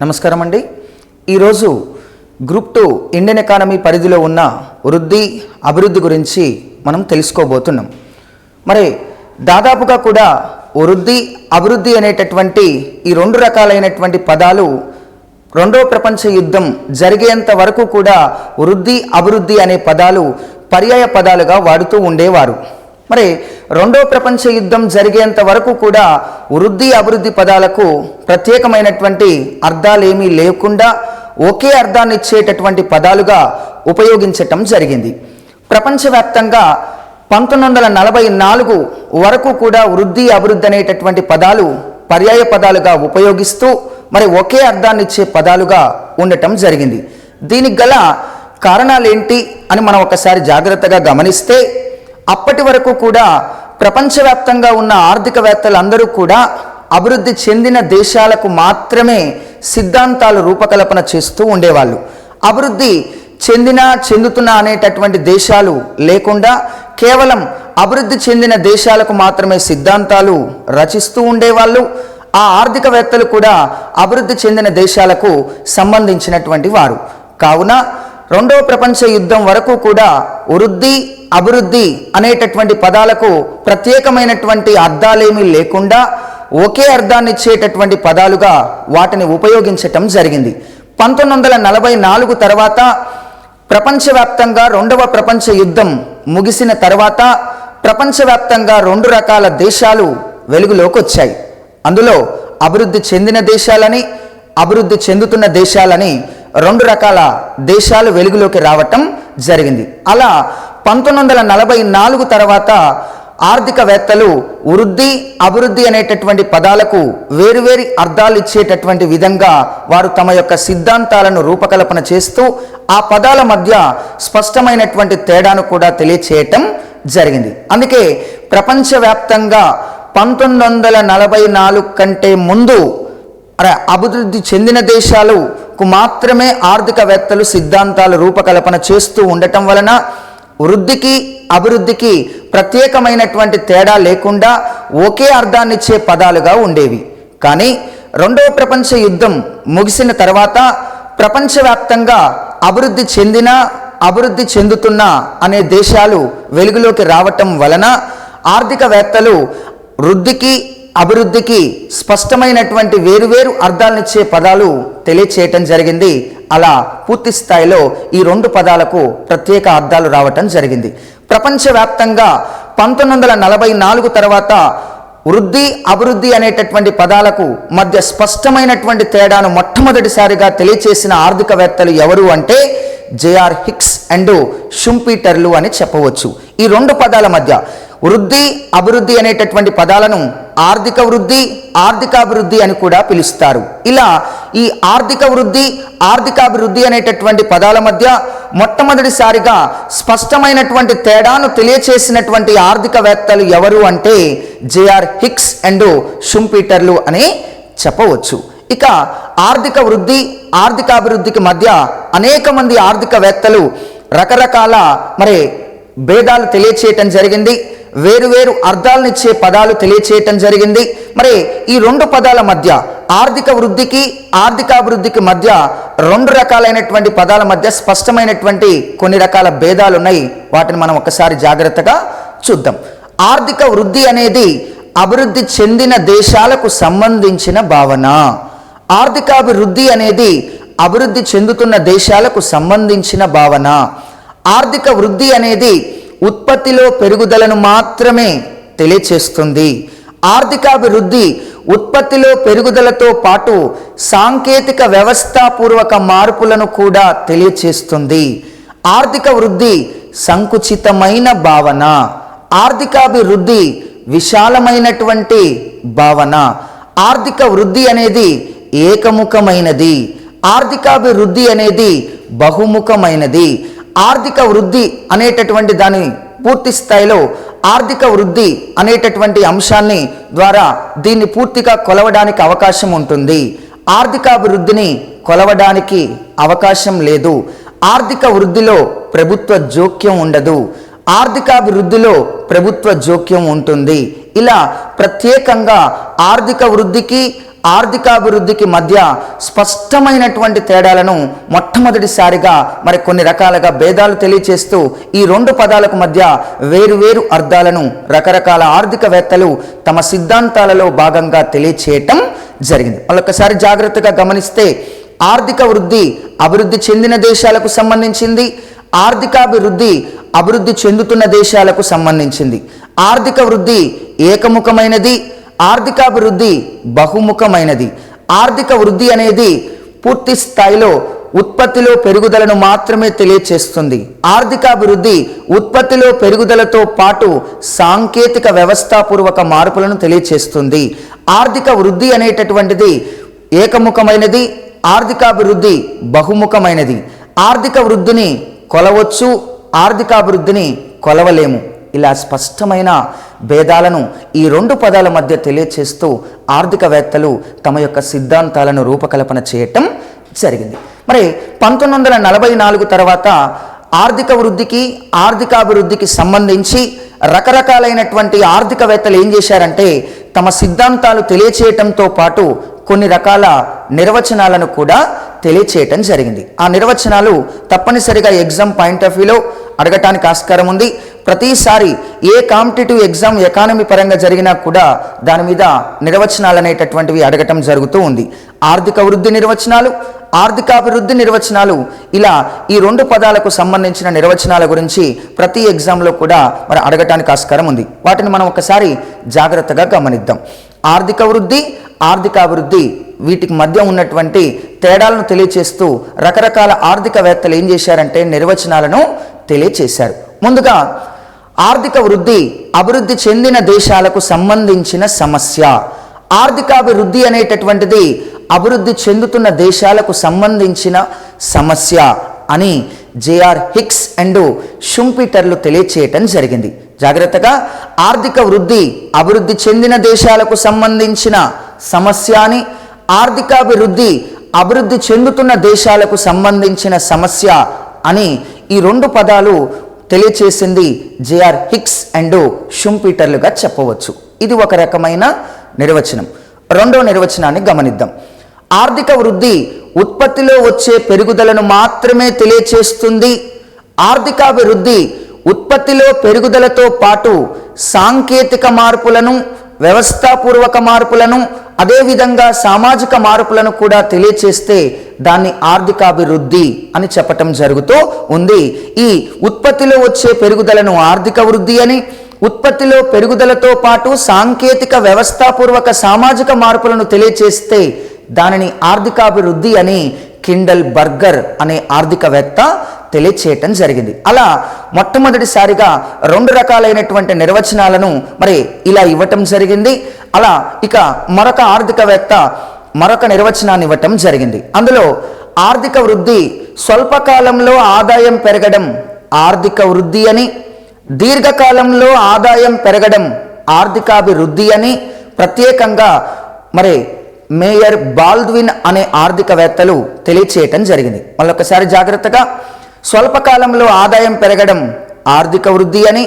నమస్కారం అండి. ఈరోజు గ్రూప్ 2 ఇండియన్ ఎకానమీ పరిధిలో ఉన్న వృద్ధి అభివృద్ధి గురించి మనం తెలుసుకోబోతున్నాం. మరి దాదాపుగా కూడా వృద్ధి అభివృద్ధి అనేటటువంటి ఈ రెండు రకాలైనటువంటి పదాలు రెండో ప్రపంచ యుద్ధం జరిగేంత వరకు కూడా వృద్ధి అభివృద్ధి అనే పదాలు పర్యాయ పదాలుగా వాడుతూ ఉండేవారు. మరి రెండో ప్రపంచ యుద్ధం జరిగేంత వరకు కూడా వృద్ధి అభివృద్ధి పదాలకు ప్రత్యేకమైనటువంటి అర్థాలు ఏమీ లేకుండా ఒకే అర్థాన్ని ఇచ్చేటటువంటి పదాలుగా ఉపయోగించటం జరిగింది. ప్రపంచవ్యాప్తంగా 1944 వరకు కూడా వృద్ధి అభివృద్ధి అనేటటువంటి పదాలు పర్యాయ పదాలుగా ఉపయోగిస్తూ మరి ఒకే అర్థాన్ని ఇచ్చే పదాలుగా ఉండటం జరిగింది. దీనికి గల కారణాలేంటి అని మనం ఒకసారి జాగ్రత్తగా గమనిస్తే, అప్పటి వరకు కూడా ప్రపంచవ్యాప్తంగా ఉన్న ఆర్థికవేత్తలందరూ కూడా అభివృద్ధి చెందిన దేశాలకు మాత్రమే సిద్ధాంతాలు రూపకల్పన చేస్తూ ఉండేవాళ్ళు. అభివృద్ధి చెందుతున్న అనేటటువంటి దేశాలు లేకుండా కేవలం అభివృద్ధి చెందిన దేశాలకు మాత్రమే సిద్ధాంతాలు రచిస్తూ ఉండేవాళ్ళు. ఆ ఆర్థికవేత్తలు కూడా అభివృద్ధి చెందిన దేశాలకు సంబంధించినటువంటి వారు. కావున రెండవ ప్రపంచ యుద్ధం వరకు కూడా వృద్ధి అభివృద్ధి అనేటటువంటి పదాలకు ప్రత్యేకమైనటువంటి అర్థాలేమీ లేకుండా ఒకే అర్థాన్ని ఇచ్చేటటువంటి పదాలుగా వాటిని ఉపయోగించటం జరిగింది. 1944 తర్వాత ప్రపంచవ్యాప్తంగా రెండవ ప్రపంచ యుద్ధం ముగిసిన తర్వాత ప్రపంచవ్యాప్తంగా రెండు రకాల దేశాలు వెలుగులోకి వచ్చాయి. అందులో అభివృద్ధి చెందిన దేశాలని, అభివృద్ధి చెందుతున్న దేశాలని రెండు రకాల దేశాలు వెలుగులోకి రావటం జరిగింది. అలా 1944 తర్వాత ఆర్థికవేత్తలు వృద్ధి అభివృద్ధి అనేటటువంటి పదాలకు వేరువేరు అర్థాలు ఇచ్చేటటువంటి విధంగా వారు తమ యొక్క సిద్ధాంతాలను రూపకల్పన చేస్తూ ఆ పదాల మధ్య స్పష్టమైనటువంటి తేడాను కూడా తెలియచేయటం జరిగింది. అందుకే ప్రపంచవ్యాప్తంగా 1944 కంటే ముందు అభివృద్ధి చెందిన దేశాలకు మాత్రమే ఆర్థికవేత్తలు సిద్ధాంతాలు రూపకల్పన చేస్తూ ఉండటం వలన వృద్ధికి అభివృద్ధికి ప్రత్యేకమైనటువంటి తేడా లేకుండా ఒకే అర్థాన్ని ఇచ్చే పదాలుగా ఉండేవి. కానీ రెండవ ప్రపంచ యుద్ధం ముగిసిన తర్వాత ప్రపంచవ్యాప్తంగా అభివృద్ధి చెందిన అభివృద్ధి చెందుతున్న అనే దేశాలు వెలుగులోకి రావటం వలన ఆర్థికవేత్తలు వృద్ధికి అభివృద్ధికి స్పష్టమైనటువంటి వేరువేరు అర్థాలనిచ్చే పదాలు తెలియచేయటం జరిగింది. అలా పూర్తి స్థాయిలో ఈ రెండు పదాలకు ప్రత్యేక అర్థాలు రావటం జరిగింది. ప్రపంచవ్యాప్తంగా 1944 తర్వాత వృద్ధి అభివృద్ధి అనేటటువంటి పదాలకు మధ్య స్పష్టమైనటువంటి తేడాను మొట్టమొదటిసారిగా తెలియచేసిన ఆర్థికవేత్తలు ఎవరు అంటే జేఆర్ హిక్స్ అండ్ షుంపీటర్లు అని చెప్పవచ్చు. ఈ రెండు పదాల మధ్య వృద్ధి అభివృద్ధి అనేటటువంటి పదాలను ఆర్థిక వృద్ధి ఆర్థికాభివృద్ధి అని కూడా పిలుస్తారు. ఇలా ఈ ఆర్థిక వృద్ధి ఆర్థికాభివృద్ధి అనేటటువంటి పదాల మధ్య మొట్టమొదటిసారిగా స్పష్టమైనటువంటి తేడాను తెలియచేసినటువంటి ఆర్థికవేత్తలు ఎవరు అంటే జేఆర్ హిక్స్ అండ్ షుంపీటర్లు అని చెప్పవచ్చు. ఇక ఆర్థిక వృద్ధి ఆర్థికాభివృద్ధికి మధ్య అనేక మంది ఆర్థికవేత్తలు రకరకాల భేదాలు తెలియచేయటం జరిగింది. వేరువేరు అర్థాలనిచ్చే పదాలు తెలియచేయటం జరిగింది. మరి ఈ రెండు పదాల మధ్య ఆర్థిక వృద్ధికి ఆర్థికాభివృద్ధికి మధ్య రెండు రకాలైనటువంటి పదాల మధ్య స్పష్టమైనటువంటి కొన్ని రకాల భేదాలు ఉన్నాయి. వాటిని మనం ఒకసారి జాగ్రత్తగా చూద్దాం. ఆర్థిక వృద్ధి అనేది అభివృద్ధి చెందిన దేశాలకు సంబంధించిన భావన. ఆర్థికాభివృద్ధి అనేది అభివృద్ధి చెందుతున్న దేశాలకు సంబంధించిన భావన. ఆర్థిక వృద్ధి అనేది ఉత్పత్తిలో పెరుగుదలను మాత్రమే తెలియచేస్తుంది. ఆర్థికాభివృద్ధి ఉత్పత్తిలో పెరుగుదలతో పాటు సాంకేతిక వ్యవస్థాపూర్వక మార్పులను కూడా తెలియచేస్తుంది. ఆర్థిక వృద్ధి సంకుచితమైన భావన, ఆర్థికాభివృద్ధి విశాలమైనటువంటి భావన. ఆర్థిక వృద్ధి అనేది ఏకముఖమైనది, ఆర్థికాభివృద్ధి అనేది బహుముఖమైనది. ఆర్థిక వృద్ధి అనేటటువంటి దాని పూర్తి స్థాయిలో ఆర్థిక వృద్ధి అనేటటువంటి అంశాన్ని ద్వారా దీన్ని పూర్తిగా కొలవడానికి అవకాశం ఉంటుంది. ఆర్థికాభివృద్ధిని కొలవడానికి అవకాశం లేదు. ఆర్థిక వృద్ధిలో ప్రభుత్వ జోక్యం ఉండదు, ఆర్థికాభివృద్ధిలో ప్రభుత్వ జోక్యం ఉంటుంది. ఇలా ప్రత్యేకంగా ఆర్థిక వృద్ధికి ఆర్థికాభివృద్ధికి మధ్య స్పష్టమైనటువంటి తేడాలను మొట్టమొదటిసారిగా మరి కొన్ని రకాలుగా భేదాలు తెలియచేస్తూ ఈ రెండు పదాలకు మధ్య వేరువేరు అర్థాలను రకరకాల ఆర్థికవేత్తలు తమ సిద్ధాంతాలలో భాగంగా తెలియచేయటం జరిగింది. మళ్ళొకసారి జాగ్రత్తగా గమనిస్తే ఆర్థిక వృద్ధి అభివృద్ధి చెందిన దేశాలకు సంబంధించింది, ఆర్థికాభివృద్ధి అభివృద్ధి చెందుతున్న దేశాలకు సంబంధించింది. ఆర్థిక వృద్ధి ఏకముఖమైనది, ఆర్థికాభివృద్ధి బహుముఖమైనది. ఆర్థిక వృద్ధి అనేది పూర్తి స్థాయిలో ఉత్పత్తిలో పెరుగుదలను మాత్రమే తెలియచేస్తుంది. ఆర్థికాభివృద్ధి ఉత్పత్తిలో పెరుగుదలతో పాటు సాంకేతిక వ్యవస్థాపూర్వక మార్పులను తెలియచేస్తుంది. ఆర్థిక వృద్ధి అనేటటువంటిది ఏకముఖమైనది, ఆర్థికాభివృద్ధి బహుముఖమైనది. ఆర్థిక వృద్ధిని కొలవచ్చు, ఆర్థికాభివృద్ధిని కొలవలేము. ఇలా స్పష్టమైన భేదాలను ఈ రెండు పదాల మధ్య తెలియచేస్తూ ఆర్థికవేత్తలు తమ యొక్క సిద్ధాంతాలను రూపకల్పన చేయటం జరిగింది. మరి 1944 తర్వాత ఆర్థిక వృద్ధికి ఆర్థికాభివృద్ధికి సంబంధించి రకరకాలైనటువంటి ఆర్థికవేత్తలు ఏం చేశారంటే తమ సిద్ధాంతాలు తెలియచేయటంతో పాటు కొన్ని రకాల నిర్వచనాలను కూడా తెలియచేయటం జరిగింది. ఆ నిర్వచనాలు తప్పనిసరిగా ఎగ్జామ్ పాయింట్ ఆఫ్ వ్యూలో అడగటానికి ఆస్కారం ఉంది. ప్రతిసారి ఏ కాంపిటేటివ్ ఎగ్జామ్ ఎకానమీ పరంగా జరిగినా కూడా దాని మీద నిర్వచనాలు అనేటటువంటివి అడగటం జరుగుతూ ఉంది. ఆర్థిక వృద్ధి నిర్వచనాలు, ఆర్థికాభివృద్ధి నిర్వచనాలు, ఇలా ఈ రెండు పదాలకు సంబంధించిన నిర్వచనాల గురించి ప్రతి ఎగ్జామ్లో కూడా మరి అడగటానికి ఆస్కారం ఉంది. వాటిని మనం ఒకసారి జాగ్రత్తగా గమనిద్దాం. ఆర్థిక వృద్ధి, ఆర్థికాభివృద్ధి వీటికి మధ్య ఉన్నటువంటి తేడాలను తెలియచేస్తూ రకరకాల ఆర్థికవేత్తలు ఏం చేశారంటే నిర్వచనాలను తెలియచేశారు. ముందుగా ఆర్థిక వృద్ధి అభివృద్ధి చెందిన దేశాలకు సంబంధించిన సమస్య. ఆర్థికాభివృద్ధి అనేటటువంటిది అభివృద్ధి చెందుతున్న దేశాలకు సంబంధించిన సమస్య అని జేఆర్ హిక్స్ అండ్ షుంపీటర్లు తెలియచేయటం జరిగింది. జాగ్రత్తగా ఆర్థిక వృద్ధి అభివృద్ధి చెందిన దేశాలకు సంబంధించిన సమస్య అని, ఆర్థికాభివృద్ధి అభివృద్ధి చెందుతున్న దేశాలకు సంబంధించిన సమస్య అని ఈ రెండు పదాలు తెలియచేసింది జేఆర్ హిక్స్ అండ్ షుంపీటర్లుగా చెప్పవచ్చు. ఇది ఒక రకమైన నిర్వచనం. రెండో నిర్వచనాన్ని గమనిద్దాం. ఆర్థిక వృద్ధి ఉత్పత్తిలో వచ్చే పెరుగుదలను మాత్రమే తెలియచేస్తుంది. ఆర్థికాభివృద్ధి ఉత్పత్తిలో పెరుగుదలతో పాటు సాంకేతిక మార్పులను, వ్యవస్థాపూర్వక మార్పులను, అదేవిధంగా సామాజిక మార్పులను కూడా తెలియచేస్తే దాన్ని ఆర్థికాభివృద్ధి అని చెప్పటం జరుగుతూ ఉంది. ఈ ఉత్పత్తిలో వచ్చే పెరుగుదలను ఆర్థిక వృద్ధి అని, ఉత్పత్తిలో పెరుగుదలతో పాటు సాంకేతిక వ్యవస్థాపూర్వక సామాజిక మార్పులను తెలియచేస్తే దానిని ఆర్థికాభివృద్ధి అని కిండల్ బర్గర్ అనే ఆర్థికవేత్త తెలియచేయటం జరిగింది. అలా మొట్టమొదటిసారిగా రెండు రకాలైనటువంటి నిర్వచనాలను మరి ఇలా ఇవ్వటం జరిగింది. అలా ఇక మరొక ఆర్థికవేత్త మరొక నిర్వచనాన్ని ఇవ్వటం జరిగింది. అందులో ఆర్థిక వృద్ధి స్వల్పకాలంలో ఆదాయం పెరగడం ఆర్థిక వృద్ధి అని, దీర్ఘకాలంలో ఆదాయం పెరగడం ఆర్థికాభివృద్ధి అని ప్రత్యేకంగా మరి మేయర్ బాల్డ్విన్ అనే ఆర్థికవేత్తలు తెలియచేయటం జరిగింది. మళ్ళొకసారి జాగ్రత్తగా, స్వల్పకాలంలో ఆదాయం పెరగడం ఆర్థిక వృద్ధి అని,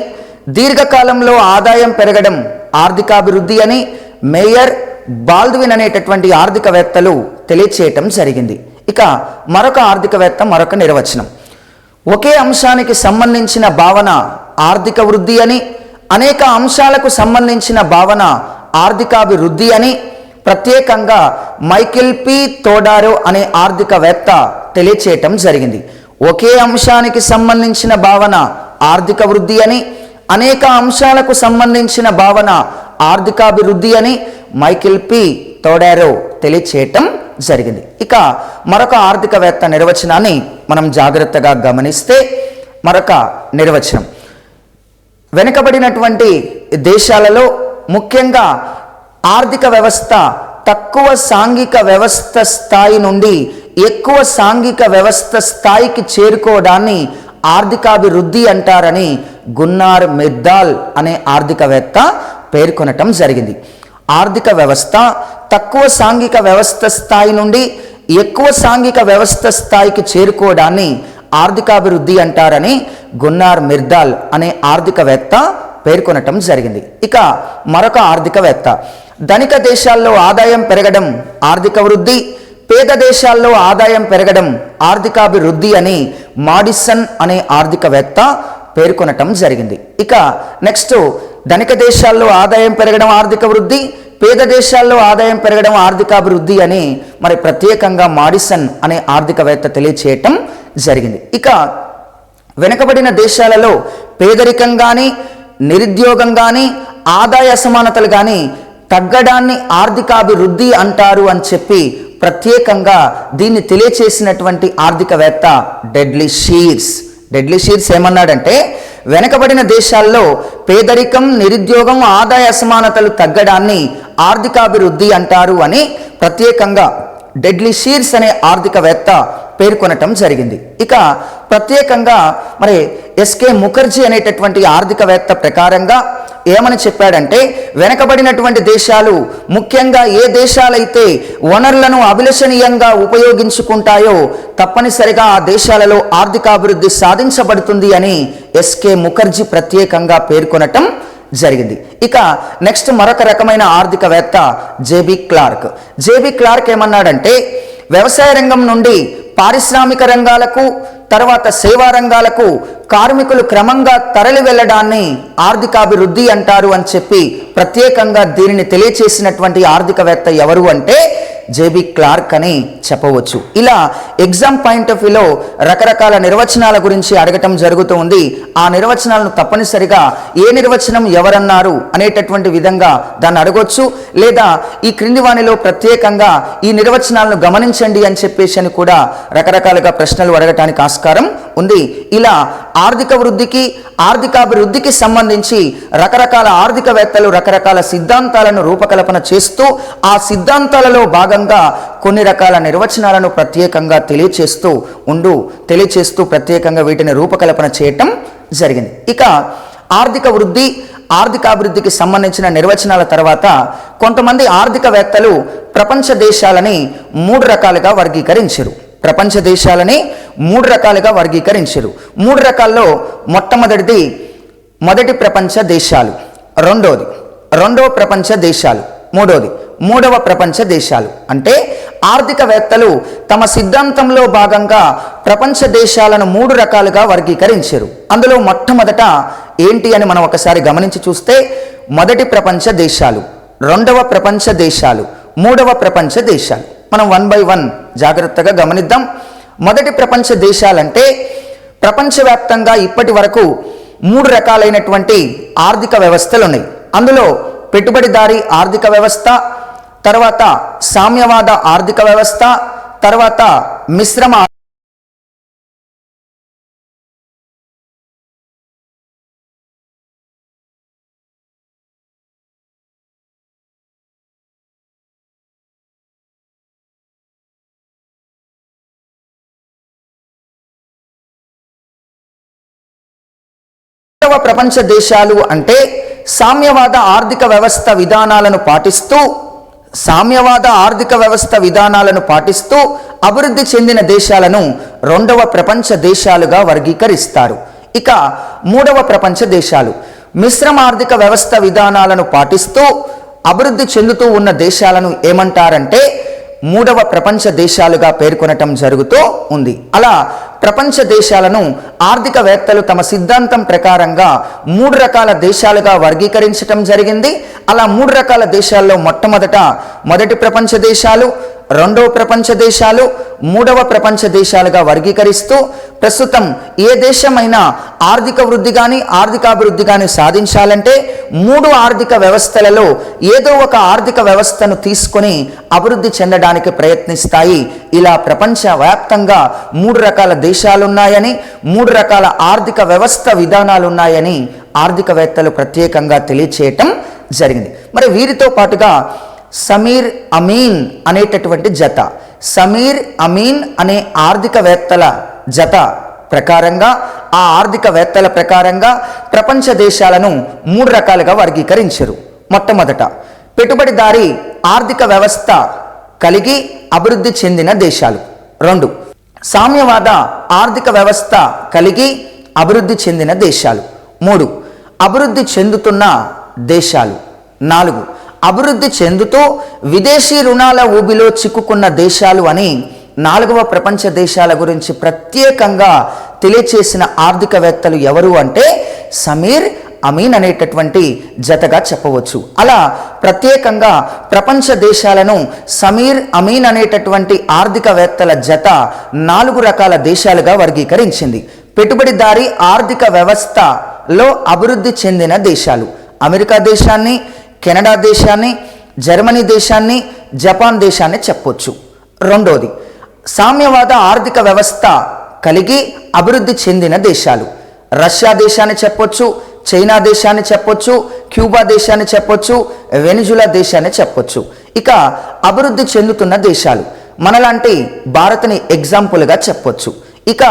దీర్ఘకాలంలో ఆదాయం పెరగడం ఆర్థికాభివృద్ధి అని మేయర్ బాల్డ్విన్ అనేటటువంటి ఆర్థికవేత్తలు తెలియచేయటం జరిగింది. ఇక మరొక ఆర్థికవేత్త మరొక నిర్వచనం. ఒకే అంశానికి సంబంధించిన భావన ఆర్థిక వృద్ధి అని, అనేక అంశాలకు సంబంధించిన భావన ఆర్థికాభివృద్ధి అని ప్రత్యేకంగా మైకేల్ పి తోడారో అనే ఆర్థికవేత్త తెలియచేయటం జరిగింది. ఒకే అంశానికి సంబంధించిన భావన ఆర్థిక వృద్ధి అని, అనేక అంశాలకు సంబంధించిన భావన ఆర్థికాభివృద్ధి అని మైకేల్ పి తోడారో తెలియచేయటం జరిగింది. ఇక మరొక ఆర్థికవేత్త నిర్వచనాన్ని మనం జాగ్రత్తగా గమనిస్తే మరొక నిర్వచనం, వెనుకబడినటువంటి దేశాలలో ముఖ్యంగా ఆర్థిక వ్యవస్థ తక్కువ సాంఘిక వ్యవస్థ స్థాయి నుండి ఎక్కువ సాంఘిక వ్యవస్థ స్థాయికి చేరుకోవడాన్ని ఆర్థికాభివృద్ధి అంటారని గున్నార్ మిర్దాల్ అనే ఆర్థికవేత్త పేర్కొనటం జరిగింది. ఆర్థిక వ్యవస్థ తక్కువ సాంఘిక వ్యవస్థ స్థాయి నుండి ఎక్కువ సాంఘిక వ్యవస్థ స్థాయికి చేరుకోవడాన్ని ఆర్థికాభివృద్ధి అంటారని గున్నార్ మిర్దాల్ అనే ఆర్థికవేత్త పేర్కొనటం జరిగింది. ఇక మరొక ఆర్థికవేత్త, ధనిక దేశాల్లో ఆదాయం పెరగడం ఆర్థిక వృద్ధి, పేద దేశాల్లో ఆదాయం పెరగడం ఆర్థికాభివృద్ధి అని మాడిసన్ అనే ఆర్థికవేత్త పేర్కొనటం జరిగింది. ఇక నెక్స్ట్, ధనిక దేశాల్లో ఆదాయం పెరగడం ఆర్థిక వృద్ధి, పేద దేశాల్లో ఆదాయం పెరగడం ఆర్థికాభివృద్ధి అని మరి ప్రత్యేకంగా మాడిసన్ అనే ఆర్థికవేత్త తెలియచేయటం జరిగింది. ఇక వెనుకబడిన దేశాలలో పేదరికం కానీ, నిరుద్యోగం కానీ, ఆదాయ అసమానతలు కానీ తగ్గడాన్ని ఆర్థికాభివృద్ధి అంటారు అని చెప్పి ప్రత్యేకంగా దీన్ని తెలియచేసినటువంటి ఆర్థికవేత్త డెడ్లీ షీర్స్ ఏమన్నాడంటే, వెనుకబడిన దేశాల్లో పేదరికం, నిరుద్యోగం, ఆదాయ అసమానతలు తగ్గడాన్ని ఆర్థికాభివృద్ధి అంటారు అని ప్రత్యేకంగా డెడ్లీ షీర్స్ అనే ఆర్థికవేత్త పేర్కొనటం జరిగింది. ఇక ప్రత్యేకంగా మరి ఎస్కే ముఖర్జీ అనేటటువంటి ఆర్థికవేత్త ప్రకారంగా ఏమని చెప్పాడంటే, వెనకబడినటువంటి దేశాలు, ముఖ్యంగా ఏ దేశాలైతే వనరులను అభిలషణీయంగా ఉపయోగించుకుంటాయో తప్పనిసరిగా ఆ దేశాలలో ఆర్థికాభివృద్ధి సాధించబడుతుంది అని ఎస్కే ముఖర్జీ ప్రత్యేకంగా పేర్కొనటం జరిగింది. ఇక నెక్స్ట్ మరొక రకమైన ఆర్థికవేత్త జేబీ క్లార్క్ ఏమన్నాడంటే, వ్యవసాయ రంగం నుండి పారిశ్రామిక రంగాలకు, తర్వాత సేవా రంగాలకు కార్మికులు క్రమంగా తరలి వెళ్ళడాన్ని ఆర్థికాభివృద్ధి అంటారు అని చెప్పి ప్రత్యేకంగా దీనిని తెలియచేసినటువంటి ఆర్థికవేత్త ఎవరు అంటే జేబీ క్లార్క్ అని చెప్పవచ్చు. ఇలా ఎగ్జామ్ పాయింట్ ఆఫ్ వ్యూలో రకరకాల నిర్వచనాల గురించి అడగటం జరుగుతూ ఉంది. ఆ నిర్వచనాలను తప్పనిసరిగా ఏ నిర్వచనం ఎవరన్నారు అనేటటువంటి విధంగా దాన్ని అడగొచ్చు, లేదా ఈ క్రింది వానిలో ప్రత్యేకంగా ఈ నిర్వచనాలను గమనించండి అని చెప్పేసి అని కూడా రకరకాలుగా ప్రశ్నలు అడగటానికి ఆస్కారం ఉంది. ఇలా ఆర్థిక వృద్ధికి, ఆర్థికాభివృద్ధికి సంబంధించి రకరకాల ఆర్థికవేత్తలు రకరకాల సిద్ధాంతాలను రూపకల్పన చేస్తూ ఆ సిద్ధాంతాలలో భాగంగా కొన్ని రకాల నిర్వచనాలను ప్రత్యేకంగా తెలియచేస్తూ ప్రత్యేకంగా వీటిని రూపకల్పన చేయటం జరిగింది. ఇక ఆర్థిక వృద్ధి, ఆర్థికాభివృద్ధికి సంబంధించిన నిర్వచనాల తర్వాత కొంతమంది ఆర్థికవేత్తలు ప్రపంచ దేశాలని మూడు రకాలుగా వర్గీకరించారు. మూడు రకాల్లో మొదటి ప్రపంచ దేశాలు, రెండవ ప్రపంచ దేశాలు, మూడవ ప్రపంచ దేశాలు. అంటే ఆర్థికవేత్తలు తమ సిద్ధాంతంలో భాగంగా ప్రపంచ దేశాలను మూడు రకాలుగా వర్గీకరించారు. అందులో మొట్టమొదట ఏంటి అని మనం ఒకసారి గమనించి చూస్తే, మొదటి ప్రపంచ దేశాలు, రెండవ ప్రపంచ దేశాలు, మూడవ ప్రపంచ దేశాలు. మనం 1 by 1 జాగ్రత్తగా గమనిద్దాం. మొదటి ప్రపంచ దేశాలంటే ప్రపంచవ్యాప్తంగా ఇప్పటి వరకు మూడు రకాలైనటువంటి ఆర్థిక వ్యవస్థలు ఉన్నాయి. అందులో పెట్టుబడిదారీ ఆర్థిక వ్యవస్థ, తర్వాత సామ్యవాద ఆర్థిక వ్యవస్థ, తర్వాత మిశ్రమ ప్రపంచ దేశాలు అంటే సామ్యవాద ఆర్థిక వ్యవస్థ విధానాలను పాటిస్తూ అభివృద్ధి చెందిన దేశాలను రెండవ ప్రపంచ దేశాలుగా వర్గీకరిస్తారు. ఇక మూడవ ప్రపంచ దేశాలు మిశ్రమ ఆర్థిక వ్యవస్థ విధానాలను పాటిస్తూ అభివృద్ధి చెందుతూ ఉన్న దేశాలను ఏమంటారంటే మూడవ ప్రపంచ దేశాలుగా పేర్కొనటం జరుగుతూ ఉంది. అలా ప్రపంచ దేశాలను ఆర్థికవేత్తలు తమ సిద్ధాంతం ప్రకారంగా మూడు రకాల దేశాలుగా వర్గీకరించటం జరిగింది. అలా మూడు రకాల దేశాల్లో మొదటి ప్రపంచ దేశాలు, రెండవ ప్రపంచ దేశాలు, మూడవ ప్రపంచ దేశాలుగా వర్గీకరిస్తూ ప్రస్తుతం ఏ దేశమైనా ఆర్థిక వృద్ధి కానీ ఆర్థికాభివృద్ధి కానీ సాధించాలంటే మూడు ఆర్థిక వ్యవస్థలలో ఏదో ఒక ఆర్థిక వ్యవస్థను తీసుకొని అభివృద్ధి చెందడానికి ప్రయత్నిస్తాయి. ఇలా ప్రపంచవ్యాప్తంగా మూడు రకాల దేశాలున్నాయని, మూడు రకాల ఆర్థిక వ్యవస్థ విధానాలున్నాయని ఆర్థికవేత్తలు ప్రత్యేకంగా తెలియచేయటం జరిగింది. మరి వీరితో పాటుగా సమీర్ అమీన్ అనేటటువంటి జత, సమీర్ అమీన్ అనే ఆర్థికవేత్తల జత ప్రకారంగా, ఆ ఆర్థికవేత్తల ప్రకారంగా ప్రపంచ దేశాలను మూడు రకాలుగా వర్గీకరించారు. మొట్టమొదట పెట్టుబడిదారీ ఆర్థిక వ్యవస్థ కలిగి అభివృద్ధి చెందిన దేశాలు, 2 సామ్యవాద ఆర్థిక వ్యవస్థ కలిగి అభివృద్ధి చెందిన దేశాలు, 3 అభివృద్ధి చెందుతున్న దేశాలు, 4 అభివృద్ధి చెందుతూ విదేశీ రుణాల ఊబిలో చిక్కుకున్న దేశాలు అని 4వ ప్రపంచ దేశాల గురించి ప్రత్యేకంగా తెలియచేసిన ఆర్థికవేత్తలు ఎవరు అంటే సమీర్ అమీన్ అనేటటువంటి జతగా చెప్పవచ్చు. అలా ప్రత్యేకంగా ప్రపంచ దేశాలను సమీర్ అమీన్ అనేటటువంటి ఆర్థికవేత్తల జత 4 రకాల దేశాలుగా వర్గీకరించింది. పెట్టుబడిదారీ ఆర్థిక వ్యవస్థలో అభివృద్ధి చెందిన దేశాలు అమెరికా దేశాన్ని, కెనడా దేశాన్ని, జర్మనీ దేశాన్ని, జపాన్ దేశాన్ని చెప్పొచ్చు. రెండోది సామ్యవాద ఆర్థిక వ్యవస్థ కలిగి అభివృద్ధి చెందిన దేశాలు రష్యా దేశాన్ని చెప్పొచ్చు, చైనా దేశాన్ని చెప్పొచ్చు, క్యూబా దేశాన్ని చెప్పొచ్చు, వెనిజులా దేశాన్ని చెప్పొచ్చు. ఇక అభివృద్ధి చెందుతున్న దేశాలు మనలాంటి భారత్ని ఎగ్జాంపుల్గా చెప్పొచ్చు. ఇక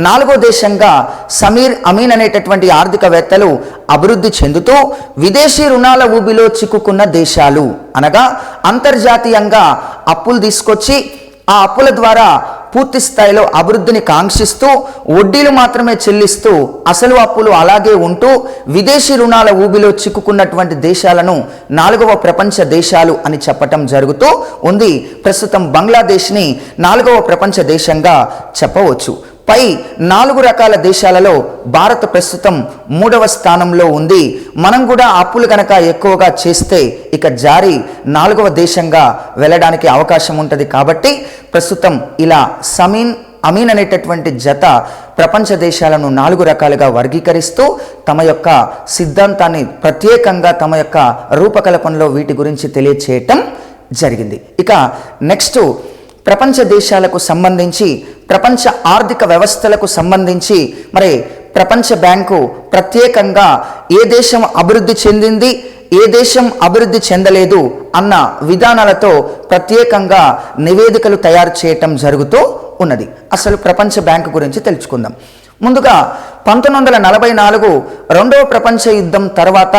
4వ దేశంగా సమీర్ అమీన్ అనేటటువంటి ఆర్థికవేత్తలు అభివృద్ధి చెందుతూ విదేశీ రుణాల ఊబిలో చిక్కుకున్న దేశాలు అనగా అంతర్జాతీయంగా అప్పులు తీసుకొచ్చి ఆ అప్పుల ద్వారా పూర్తి స్థాయిలో అభివృద్ధిని కాంక్షిస్తూ వడ్డీలు మాత్రమే చెల్లిస్తూ అసలు అప్పులు అలాగే ఉంటూ విదేశీ రుణాల ఊబిలో చిక్కుకున్నటువంటి దేశాలను 4వ ప్రపంచ దేశాలు అని చెప్పటం జరుగుతూ ఉంది. ప్రస్తుతం బంగ్లాదేశ్ని 4వ ప్రపంచ దేశంగా చెప్పవచ్చు. పై 4 రకాల దేశాలలో భారత్ ప్రస్తుతం 3వ స్థానంలో ఉంది. మనం కూడా అప్పులు కనుక ఎక్కువగా చేస్తే ఇక జారి 4వ దేశంగా వెళ్ళడానికి అవకాశం ఉంటుంది. కాబట్టి ప్రస్తుతం ఇలా అమీన్ అనేటటువంటి జత ప్రపంచ దేశాలను 4 రకాలుగా వర్గీకరిస్తూ తమ యొక్క సిద్ధాంతాన్ని ప్రత్యేకంగా తమ యొక్క రూపకల్పనలో వీటి గురించి తెలియచేయటం జరిగింది. ఇక నెక్స్ట్ ప్రపంచ దేశాలకు సంబంధించి ప్రపంచ ఆర్థిక వ్యవస్థలకు సంబంధించి మరి ప్రపంచ బ్యాంకు ప్రత్యేకంగా ఏ దేశం అభివృద్ధి చెందింది, ఏ దేశం అభివృద్ధి చెందలేదు అన్న విధానాలతో ప్రత్యేకంగా నివేదికలు తయారు చేయటం జరుగుతూ ఉన్నది. అసలు ప్రపంచ బ్యాంకు గురించి తెలుసుకుందాం. ముందుగా 1944 రెండవ ప్రపంచ యుద్ధం తర్వాత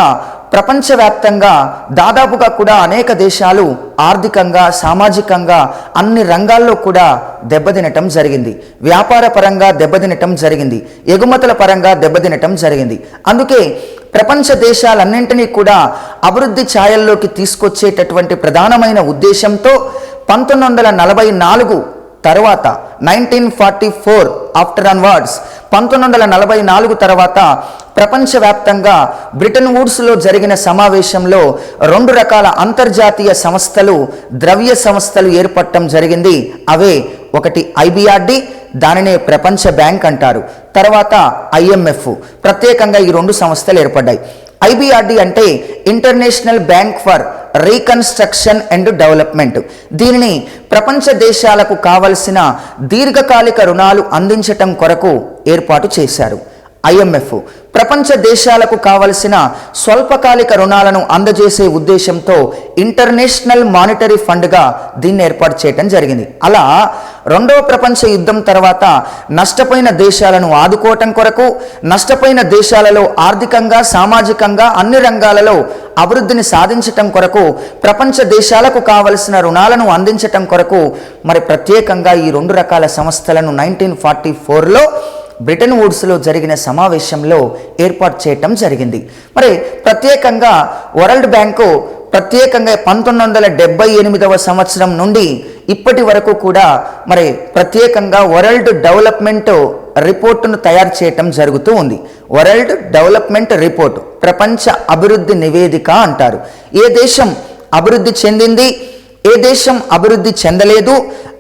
ప్రపంచవ్యాప్తంగా దాదాపుగా కూడా అనేక దేశాలు ఆర్థికంగా, సామాజికంగా అన్ని రంగాల్లో కూడా దెబ్బతినటం జరిగింది. వ్యాపార పరంగా దెబ్బతినటం జరిగింది, ఎగుమతుల పరంగా దెబ్బతినటం జరిగింది. అందుకే ప్రపంచ దేశాలన్నింటినీ కూడా అభివృద్ధి ఛాయల్లోకి తీసుకొచ్చేటటువంటి ప్రధానమైన ఉద్దేశంతో 1944 తర్వాత 1944 ఆఫ్టర్ అన్వర్డ్స్ 1944 తర్వాత ప్రపంచవ్యాప్తంగా బ్రిటన్ వుడ్స్లో జరిగిన సమావేశంలో 2 రకాల అంతర్జాతీయ సంస్థలు, ద్రవ్య సంస్థలు ఏర్పడటం జరిగింది. అవే ఒకటి IBRD, దానినే ప్రపంచ బ్యాంక్ అంటారు. తర్వాత IMF. ప్రత్యేకంగా ఈ 2 సంస్థలు ఏర్పడ్డాయి. IBRD అంటే international bank for reconstruction and development. దీనిని ప్రపంచ దేశాలకు కావలసిన దీర్ఘకాలిక రుణాలు అందించటం కొరకు ఏర్పాటు చేశారు. IMF ప్రపంచ దేశాలకు కావలసిన స్వల్పకాలిక రుణాలను అందజేసే ఉద్దేశంతో ఇంటర్నేషనల్ మానిటరీ ఫండ్గా దీన్ని ఏర్పాటు చేయడం జరిగింది. అలా రెండవ ప్రపంచ యుద్ధం తర్వాత నష్టపోయిన దేశాలను ఆదుకోవటం కొరకు, నష్టపోయిన దేశాలలో ఆర్థికంగా, సామాజికంగా అన్ని రంగాలలో అభివృద్ధిని సాధించటం కొరకు, ప్రపంచ దేశాలకు కావలసిన రుణాలను అందించటం కొరకు మరి ప్రత్యేకంగా ఈ 2 రకాల సంస్థలను 1944లో బ్రిటన్ వుడ్స్లో జరిగిన సమావేశంలో ఏర్పాటు చేయటం జరిగింది. మరి ప్రత్యేకంగా వరల్డ్ బ్యాంకు ప్రత్యేకంగా 1978వ సంవత్సరం నుండి ఇప్పటి వరకు కూడా మరి ప్రత్యేకంగా వరల్డ్ డెవలప్మెంట్ రిపోర్టును తయారు చేయటం జరుగుతూ ఉంది. వరల్డ్ డెవలప్మెంట్ రిపోర్ట్, ప్రపంచ అభివృద్ధి నివేదిక అంటారు. ఏ దేశం అభివృద్ధి చెందింది, ఏ దేశం అభివృద్ధి చెందలేదు,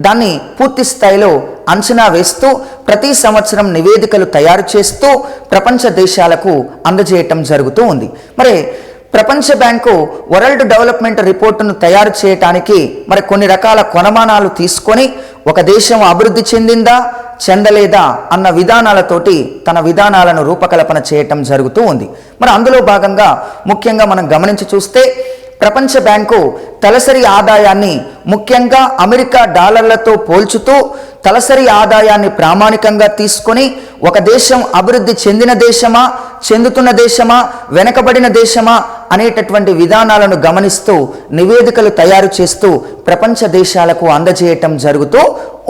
దాన్ని పూర్తి స్థాయిలో అంచనా వేస్తూ ప్రతి సంవత్సరం నివేదికలు తయారు చేస్తూ ప్రపంచ దేశాలకు అందజేయటం జరుగుతూ ఉంది. మరి ప్రపంచ బ్యాంకు వరల్డ్ డెవలప్మెంట్ రిపోర్టును తయారు చేయటానికి మరి కొన్ని రకాల కొలమానాలు తీసుకొని ఒక దేశం అభివృద్ధి చెందిందా, చెందలేదా అన్న విధానాలతోటి తన విధానాలను రూపకల్పన చేయటం జరుగుతూ ఉంది. మరి అందులో భాగంగా ముఖ్యంగా మనం గమనించి చూస్తే ప్రపంచ బ్యాంకు తలసరి ఆదాయాన్ని ముఖ్యంగా అమెరికా డాలర్లతో పోల్చుతూ తలసరి ఆదాయాన్ని ప్రామాణికంగా తీసుకొని ఒక దేశం అభివృద్ధి చెందిన దేశమా, చెందుతున్న దేశమా, వెనకబడిన దేశమా అనేటటువంటి విధానాలను గమనిస్తూ నివేదికలు తయారు చేస్తూ ప్రపంచ దేశాలకు అందజేయటం జరుగుతూ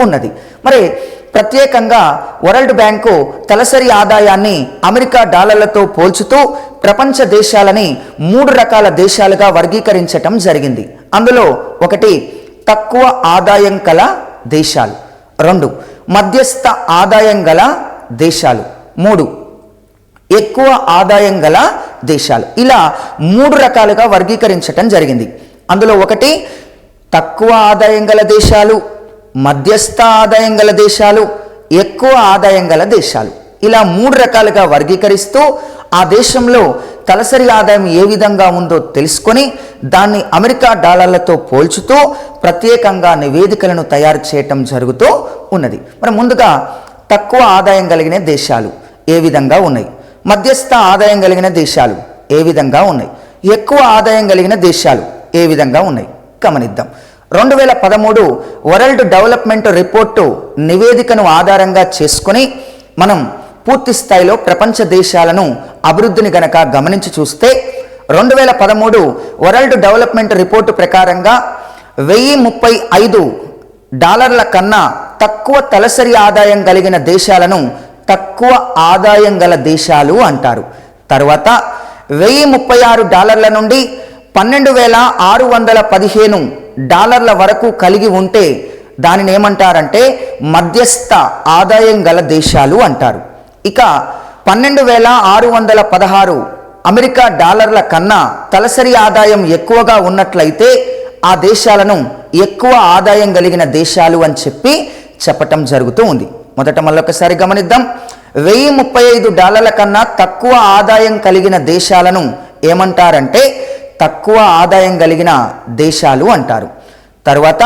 ఉన్నది. మరి ప్రత్యేకంగా వరల్డ్ బ్యాంకు తలసరి ఆదాయాన్ని అమెరికా డాలర్లతో పోల్చుతూ ప్రపంచ దేశాలని 3 రకాల దేశాలుగా వర్గీకరించటం జరిగింది. అందులో 1 తక్కువ ఆదాయం గల దేశాలు, 2 మధ్యస్థ ఆదాయం గల దేశాలు, 3 ఎక్కువ ఆదాయం గల దేశాలు. ఇలా 3 రకాలుగా వర్గీకరించటం జరిగింది. అందులో 1 తక్కువ ఆదాయం గల దేశాలు, మధ్యస్థ ఆదాయం గల దేశాలు, ఎక్కువ ఆదాయం గల దేశాలు. ఇలా 3 రకాలుగా వర్గీకరిస్తూ ఆ దేశంలో తలసరి ఆదాయం ఏ విధంగా ఉందో తెలుసుకొని దాన్ని అమెరికా డాలర్లతో పోల్చుతూ ప్రత్యేకంగా నివేదికలను తయారు చేయటం జరుగుతూ ఉన్నది. మరి ముందుగా తక్కువ ఆదాయం కలిగిన దేశాలు ఏ విధంగా ఉన్నాయి, మధ్యస్థ ఆదాయం కలిగిన దేశాలు ఏ విధంగా ఉన్నాయి, ఎక్కువ ఆదాయం కలిగిన దేశాలు ఏ విధంగా ఉన్నాయి గమనిద్దాం. 2013 వరల్డ్ డెవలప్మెంట్ రిపోర్టు నివేదికను ఆధారంగా చేసుకొని మనం పూర్తి స్థాయిలో ప్రపంచ దేశాలను అభివృద్ధిని గనక గమనించి చూస్తే 2013 వరల్డ్ డెవలప్మెంట్ రిపోర్టు ప్రకారంగా $1035 కన్నా తక్కువ తలసరి ఆదాయం కలిగిన దేశాలను తక్కువ ఆదాయం గల దేశాలు అంటారు. తర్వాత $1036 నుండి $12,615 వరకు కలిగి ఉంటే దానిని ఏమంటారంటే మధ్యస్థ ఆదాయం గల దేశాలు అంటారు. ఇక $12,616 అమెరికా డాలర్ల కన్నా తలసరి ఆదాయం ఎక్కువగా ఉన్నట్లయితే ఆ దేశాలను ఎక్కువ ఆదాయం కలిగిన దేశాలు అని చెప్పటం జరుగుతూ ఉంది. మొదట మళ్ళొకసారి గమనిద్దాం. $1035 కన్నా తక్కువ ఆదాయం కలిగిన దేశాలను ఏమంటారంటే తక్కువ ఆదాయం కలిగిన దేశాలు అంటారు. తర్వాత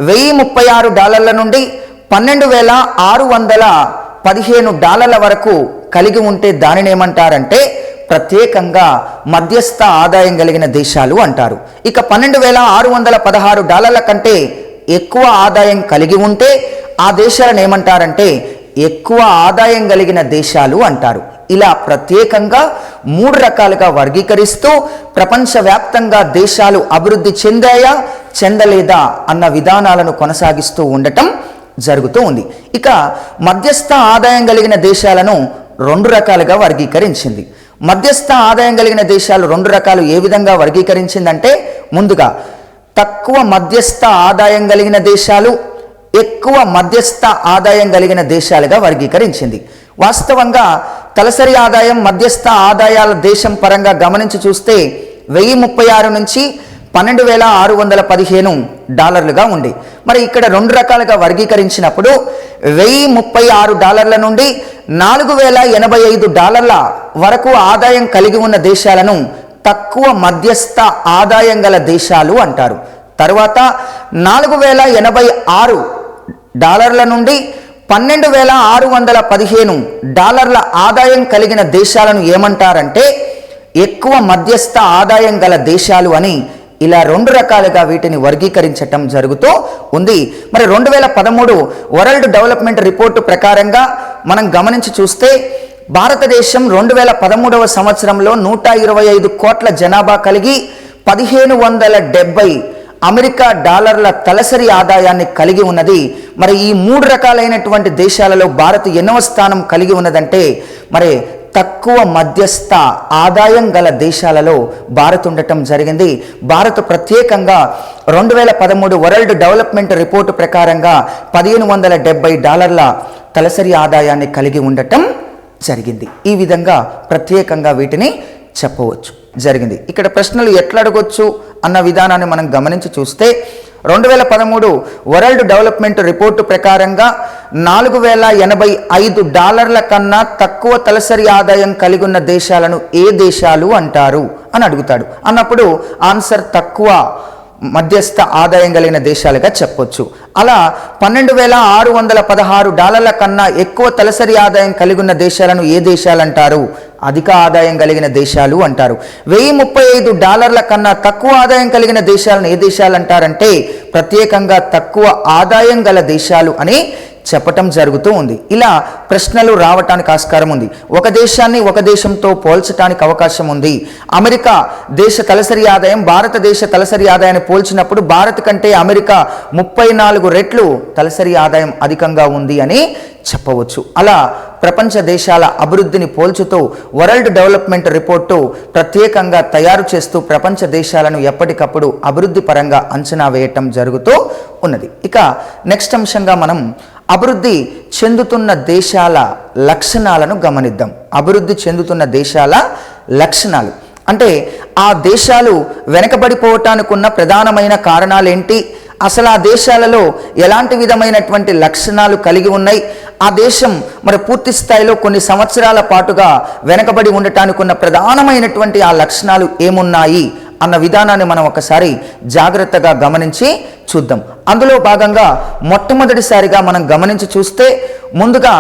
$1036 నుండి $12,615 వరకు కలిగి ఉంటే దానిని ఏమంటారంటే ప్రత్యేకంగా మధ్యస్థ ఆదాయం కలిగిన దేశాలు అంటారు. ఇక $12,616 కంటే ఎక్కువ ఆదాయం కలిగి ఉంటే ఆ దేశాలను ఏమంటారంటే ఎక్కువ ఆదాయం కలిగిన దేశాలు అంటారు. ఇలా ప్రత్యేకంగా 3 రకాలుగా వర్గీకరిస్తూ ప్రపంచవ్యాప్తంగా దేశాలు అభివృద్ధి చెందాయా చెందలేదా అన్న విధానాలను కొనసాగిస్తూ ఉండటం జరుగుతూ ఉంది. ఇక మధ్యస్థ ఆదాయం కలిగిన దేశాలను 2 రకాలుగా వర్గీకరించింది. మధ్యస్థ ఆదాయం కలిగిన దేశాలు 2 రకాలు ఏ విధంగా వర్గీకరించిందంటే ముందుగా తక్కువ మధ్యస్థ ఆదాయం కలిగిన దేశాలు, ఎక్కువ మధ్యస్థ ఆదాయం కలిగిన దేశాలుగా వర్గీకరించింది. వాస్తవంగా తలసరి ఆదాయం మధ్యస్థ ఆదాయాల దేశం పరంగా గమనించి చూస్తే 1036 నుంచి $12,615 ఉండే. మరి ఇక్కడ 2 రకాలుగా వర్గీకరించినప్పుడు $1036 నుండి $4,085 వరకు ఆదాయం కలిగి ఉన్న దేశాలను తక్కువ మధ్యస్థ ఆదాయం గల దేశాలు అంటారు. తర్వాత $4,086 నుండి $12,615 ఆదాయం కలిగిన దేశాలను ఏమంటారంటే ఎక్కువ మధ్యస్థ ఆదాయం గల దేశాలు అని ఇలా 2 రకాలుగా వీటిని వర్గీకరించటం జరుగుతూ ఉంది. మరి 2013 వరల్డ్ డెవలప్మెంట్ రిపోర్టు ప్రకారంగా మనం గమనించి చూస్తే భారతదేశం 2013వ సంవత్సరంలో 125 కోట్ల జనాభా కలిగి 1,570 అమెరికా డాలర్ల తలసరి ఆదాయాన్ని కలిగి ఉన్నది. మరి ఈ 3 రకాలైనటువంటి దేశాలలో భారత్ ఎన్నవ స్థానం కలిగి ఉన్నదంటే మరి తక్కువ మధ్యస్థ ఆదాయం గల దేశాలలో భారత్ ఉండటం జరిగింది. భారత్ ప్రత్యేకంగా 2013 వరల్డ్ డెవలప్మెంట్ రిపోర్టు ప్రకారంగా $1,570 తలసరి ఆదాయాన్ని కలిగి ఉండటం జరిగింది. ఈ విధంగా ప్రత్యేకంగా వీటిని చెప్పవచ్చు జరిగింది. ఇక్కడ ప్రశ్నలు ఎట్లా అడగొచ్చు అన్న విధానాన్ని మనం గమనించి చూస్తే 2013 వరల్డ్ డెవలప్మెంట్ రిపోర్టు ప్రకారంగా $4,085 కన్నా తక్కువ తలసరి ఆదాయం కలిగి ఉన్న దేశాలను ఏ దేశాలు అంటారు అని అడుగుతాడు. అన్నప్పుడు ఆన్సర్ తక్కువ మధ్యస్థ ఆదాయం కలిగిన దేశాలుగా చెప్పొచ్చు. అలా $12,616 కన్నా ఎక్కువ తలసరి ఆదాయం కలిగి ఉన్న దేశాలను ఏ దేశాలు అంటారు? అధిక ఆదాయం కలిగిన దేశాలు అంటారు. $1035 కన్నా తక్కువ ఆదాయం కలిగిన దేశాలను ఏ దేశాలు అంటారంటే ప్రత్యేకంగా తక్కువ ఆదాయం గల దేశాలు అని చెప్పటం జరుగుతూ ఉంది. ఇలా ప్రశ్నలు రావటానికి ఆస్కారం ఉంది. ఒక దేశాన్ని ఒక దేశంతో పోల్చడానికి అవకాశం ఉంది. అమెరికా దేశ తలసరి ఆదాయం భారతదేశ తలసరి ఆదాయాన్ని పోల్చినప్పుడు భారత్ కంటే అమెరికా 34 రెట్లు తలసరి ఆదాయం అధికంగా ఉంది అని చెప్పవచ్చు. అలా ప్రపంచ దేశాల అభివృద్ధిని పోల్చుతూ వరల్డ్ డెవలప్మెంట్ రిపోర్టు ప్రత్యేకంగా తయారు చేస్తూ ప్రపంచ దేశాలను ఎప్పటికప్పుడు అభివృద్ధి పరంగా అంచనా వేయటం జరుగుతూ ఉన్నది. ఇక నెక్స్ట్ అంశంగా మనం అభివృద్ధి చెందుతున్న దేశాల లక్షణాలను గమనిద్దాం. అభివృద్ధి చెందుతున్న దేశాల లక్షణాలు అంటే ఆ దేశాలు వెనకబడిపోవటానికి ఉన్న ప్రధానమైన కారణాలేంటి, అసలు ఆ దేశాలలో ఎలాంటి విధమైనటువంటి లక్షణాలు కలిగి ఉన్నాయి, ఆ దేశం మరి పూర్తి స్థాయిలో కొన్ని సంవత్సరాల పాటుగా వెనకబడి ఉండటానికి ఉన్న ప్రధానమైనటువంటి ఆ లక్షణాలు ఏమున్నాయి అన్న విధానాన్ని మనం ఒకసారి జాగ్రత్తగా గమనించి చూద్దాం. అందులో భాగంగా మొట్టమొదటిసారిగా మనం గమనించి చూస్తే ముందుగా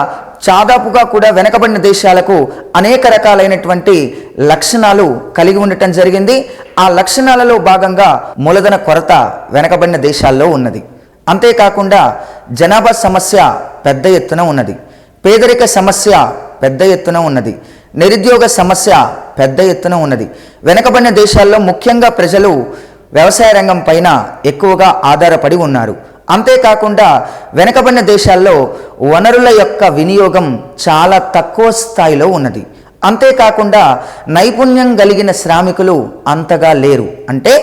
దాదాపుగా కూడా వెనకబడిన దేశాలకు అనేక రకాలైనటువంటి లక్షణాలు కలిగి ఉండటం జరిగింది. ఆ లక్షణాలలో భాగంగా మూలధన కొరత వెనకబడిన దేశాల్లో ఉన్నది. అంతేకాకుండా జనాభా సమస్య పెద్ద ఎత్తున ఉన్నది, పేదరిక సమస్య పెద్ద ఎత్తున ఉన్నది, నిరుద్యోగ సమస్య పెద్ద ఎత్తున ఉన్నది. వెనకబడిన దేశాల్లో ముఖ్యంగా ప్రజలు వ్యవసాయ రంగం పైన ఎక్కువగా ఆధారపడి ఉన్నారు. అంతేకాకుండా వెనకబడిన దేశాల్లో వనరుల యొక్క వినియోగం చాలా తక్కువ స్థాయిలో ఉన్నది. అంతేకాకుండా నైపుణ్యం కలిగిన శ్రామికులు అంతగా లేరు. అంటే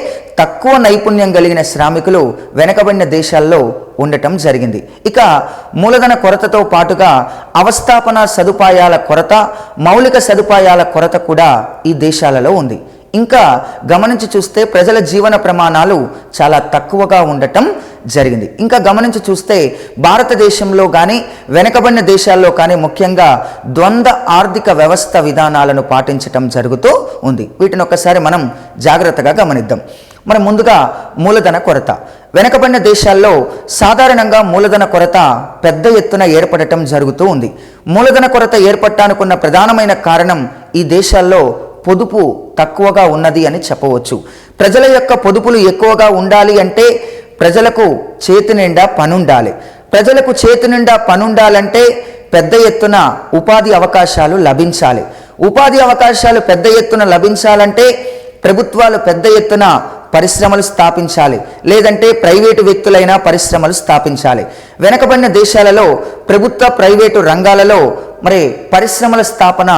తక్కువ నైపుణ్యం కలిగిన శ్రామికులు వెనకబడిన దేశాల్లో ఉండటం జరిగింది. ఇక మూలధన కొరతతో పాటుగా అవస్థాపన సదుపాయాల కొరత, మౌలిక సదుపాయాల కొరత కూడా ఈ దేశాలలో ఉంది. ఇంకా గమనించి చూస్తే ప్రజల జీవన ప్రమాణాలు చాలా తక్కువగా ఉండటం జరిగింది. ఇంకా గమనించి చూస్తే భారతదేశంలో కానీ వెనకబడిన దేశాల్లో కానీ ముఖ్యంగా ద్వంద్వ ఆర్థిక వ్యవస్థ విధానాలను పాటించటం జరుగుతూ ఉంది. వీటిని ఒకసారి మనం జాగ్రత్తగా గమనిద్దాం. మనం ముందుగా మూలధన కొరత. వెనకబడిన దేశాల్లో సాధారణంగా మూలధన కొరత పెద్ద ఎత్తున ఏర్పడటం జరుగుతూ ఉంది. మూలధన కొరత ఏర్పడటానికి ప్రధానమైన కారణం ఈ దేశాల్లో పొదుపు తక్కువగా ఉన్నది అని చెప్పవచ్చు. ప్రజల యొక్క పొదుపులు ఎక్కువగా ఉండాలి అంటే ప్రజలకు చేతి నిండా పనుండాలి. ప్రజలకు చేతి నిండా పనుండాలంటే పెద్ద ఎత్తున ఉపాధి అవకాశాలు లభించాలి. ఉపాధి అవకాశాలు పెద్ద ఎత్తున లభించాలంటే ప్రభుత్వాలు పెద్ద ఎత్తున పరిశ్రమలు స్థాపించాలి, లేదంటే ప్రైవేటు వ్యక్తులైన పరిశ్రమలు స్థాపించాలి. వెనకబడిన దేశాలలో ప్రభుత్వ ప్రైవేటు రంగాలలో మరి పరిశ్రమల స్థాపన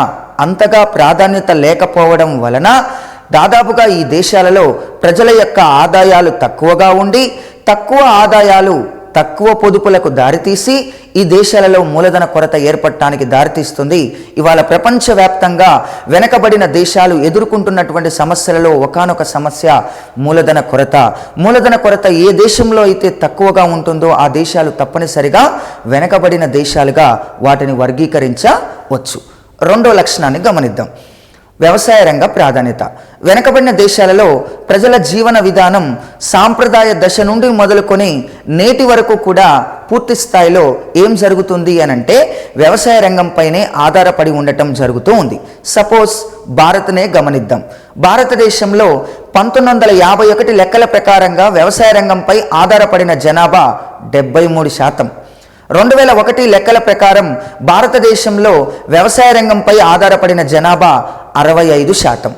అంతగా ప్రాధాన్యత లేకపోవడం వలన దాదాపుగా ఈ దేశాలలో ప్రజల యొక్క ఆదాయాలు తక్కువగా ఉండి తక్కువ ఆదాయాలు తక్కువ పొదుపులకు దారితీసి ఈ దేశాలలో మూలధన కొరత ఏర్పడటానికి దారితీస్తుంది. ఇవాళ ప్రపంచవ్యాప్తంగా వెనకబడిన దేశాలు ఎదుర్కొంటున్నటువంటి సమస్యలలో ఒకానొక సమస్య మూలధన కొరత. మూలధన కొరత ఏ దేశంలో అయితే తక్కువగా ఉంటుందో ఆ దేశాలు తప్పనిసరిగా వెనకబడిన దేశాలుగా వాటిని వర్గీకరించవచ్చు. రెండో లక్షణాన్ని గమనిద్దాం. వ్యవసాయ రంగ ప్రాధాన్యత. వెనకబడిన దేశాలలో ప్రజల జీవన విధానం సాంప్రదాయ దశ నుండి మొదలుకొని నేటి వరకు కూడా పూర్తి స్థాయిలో ఏం జరుగుతుంది అనంటే వ్యవసాయ రంగంపైనే ఆధారపడి ఉండటం జరుగుతూ ఉంది. సపోజ్ భారత్నే గమనిద్దాం. భారతదేశంలో 1951 లెక్కల ప్రకారంగా వ్యవసాయ రంగంపై ఆధారపడిన జనాభా 73%. 2001 లెక్కల ప్రకారం భారతదేశంలో వ్యవసాయ రంగంపై ఆధారపడిన జనాభా 65%.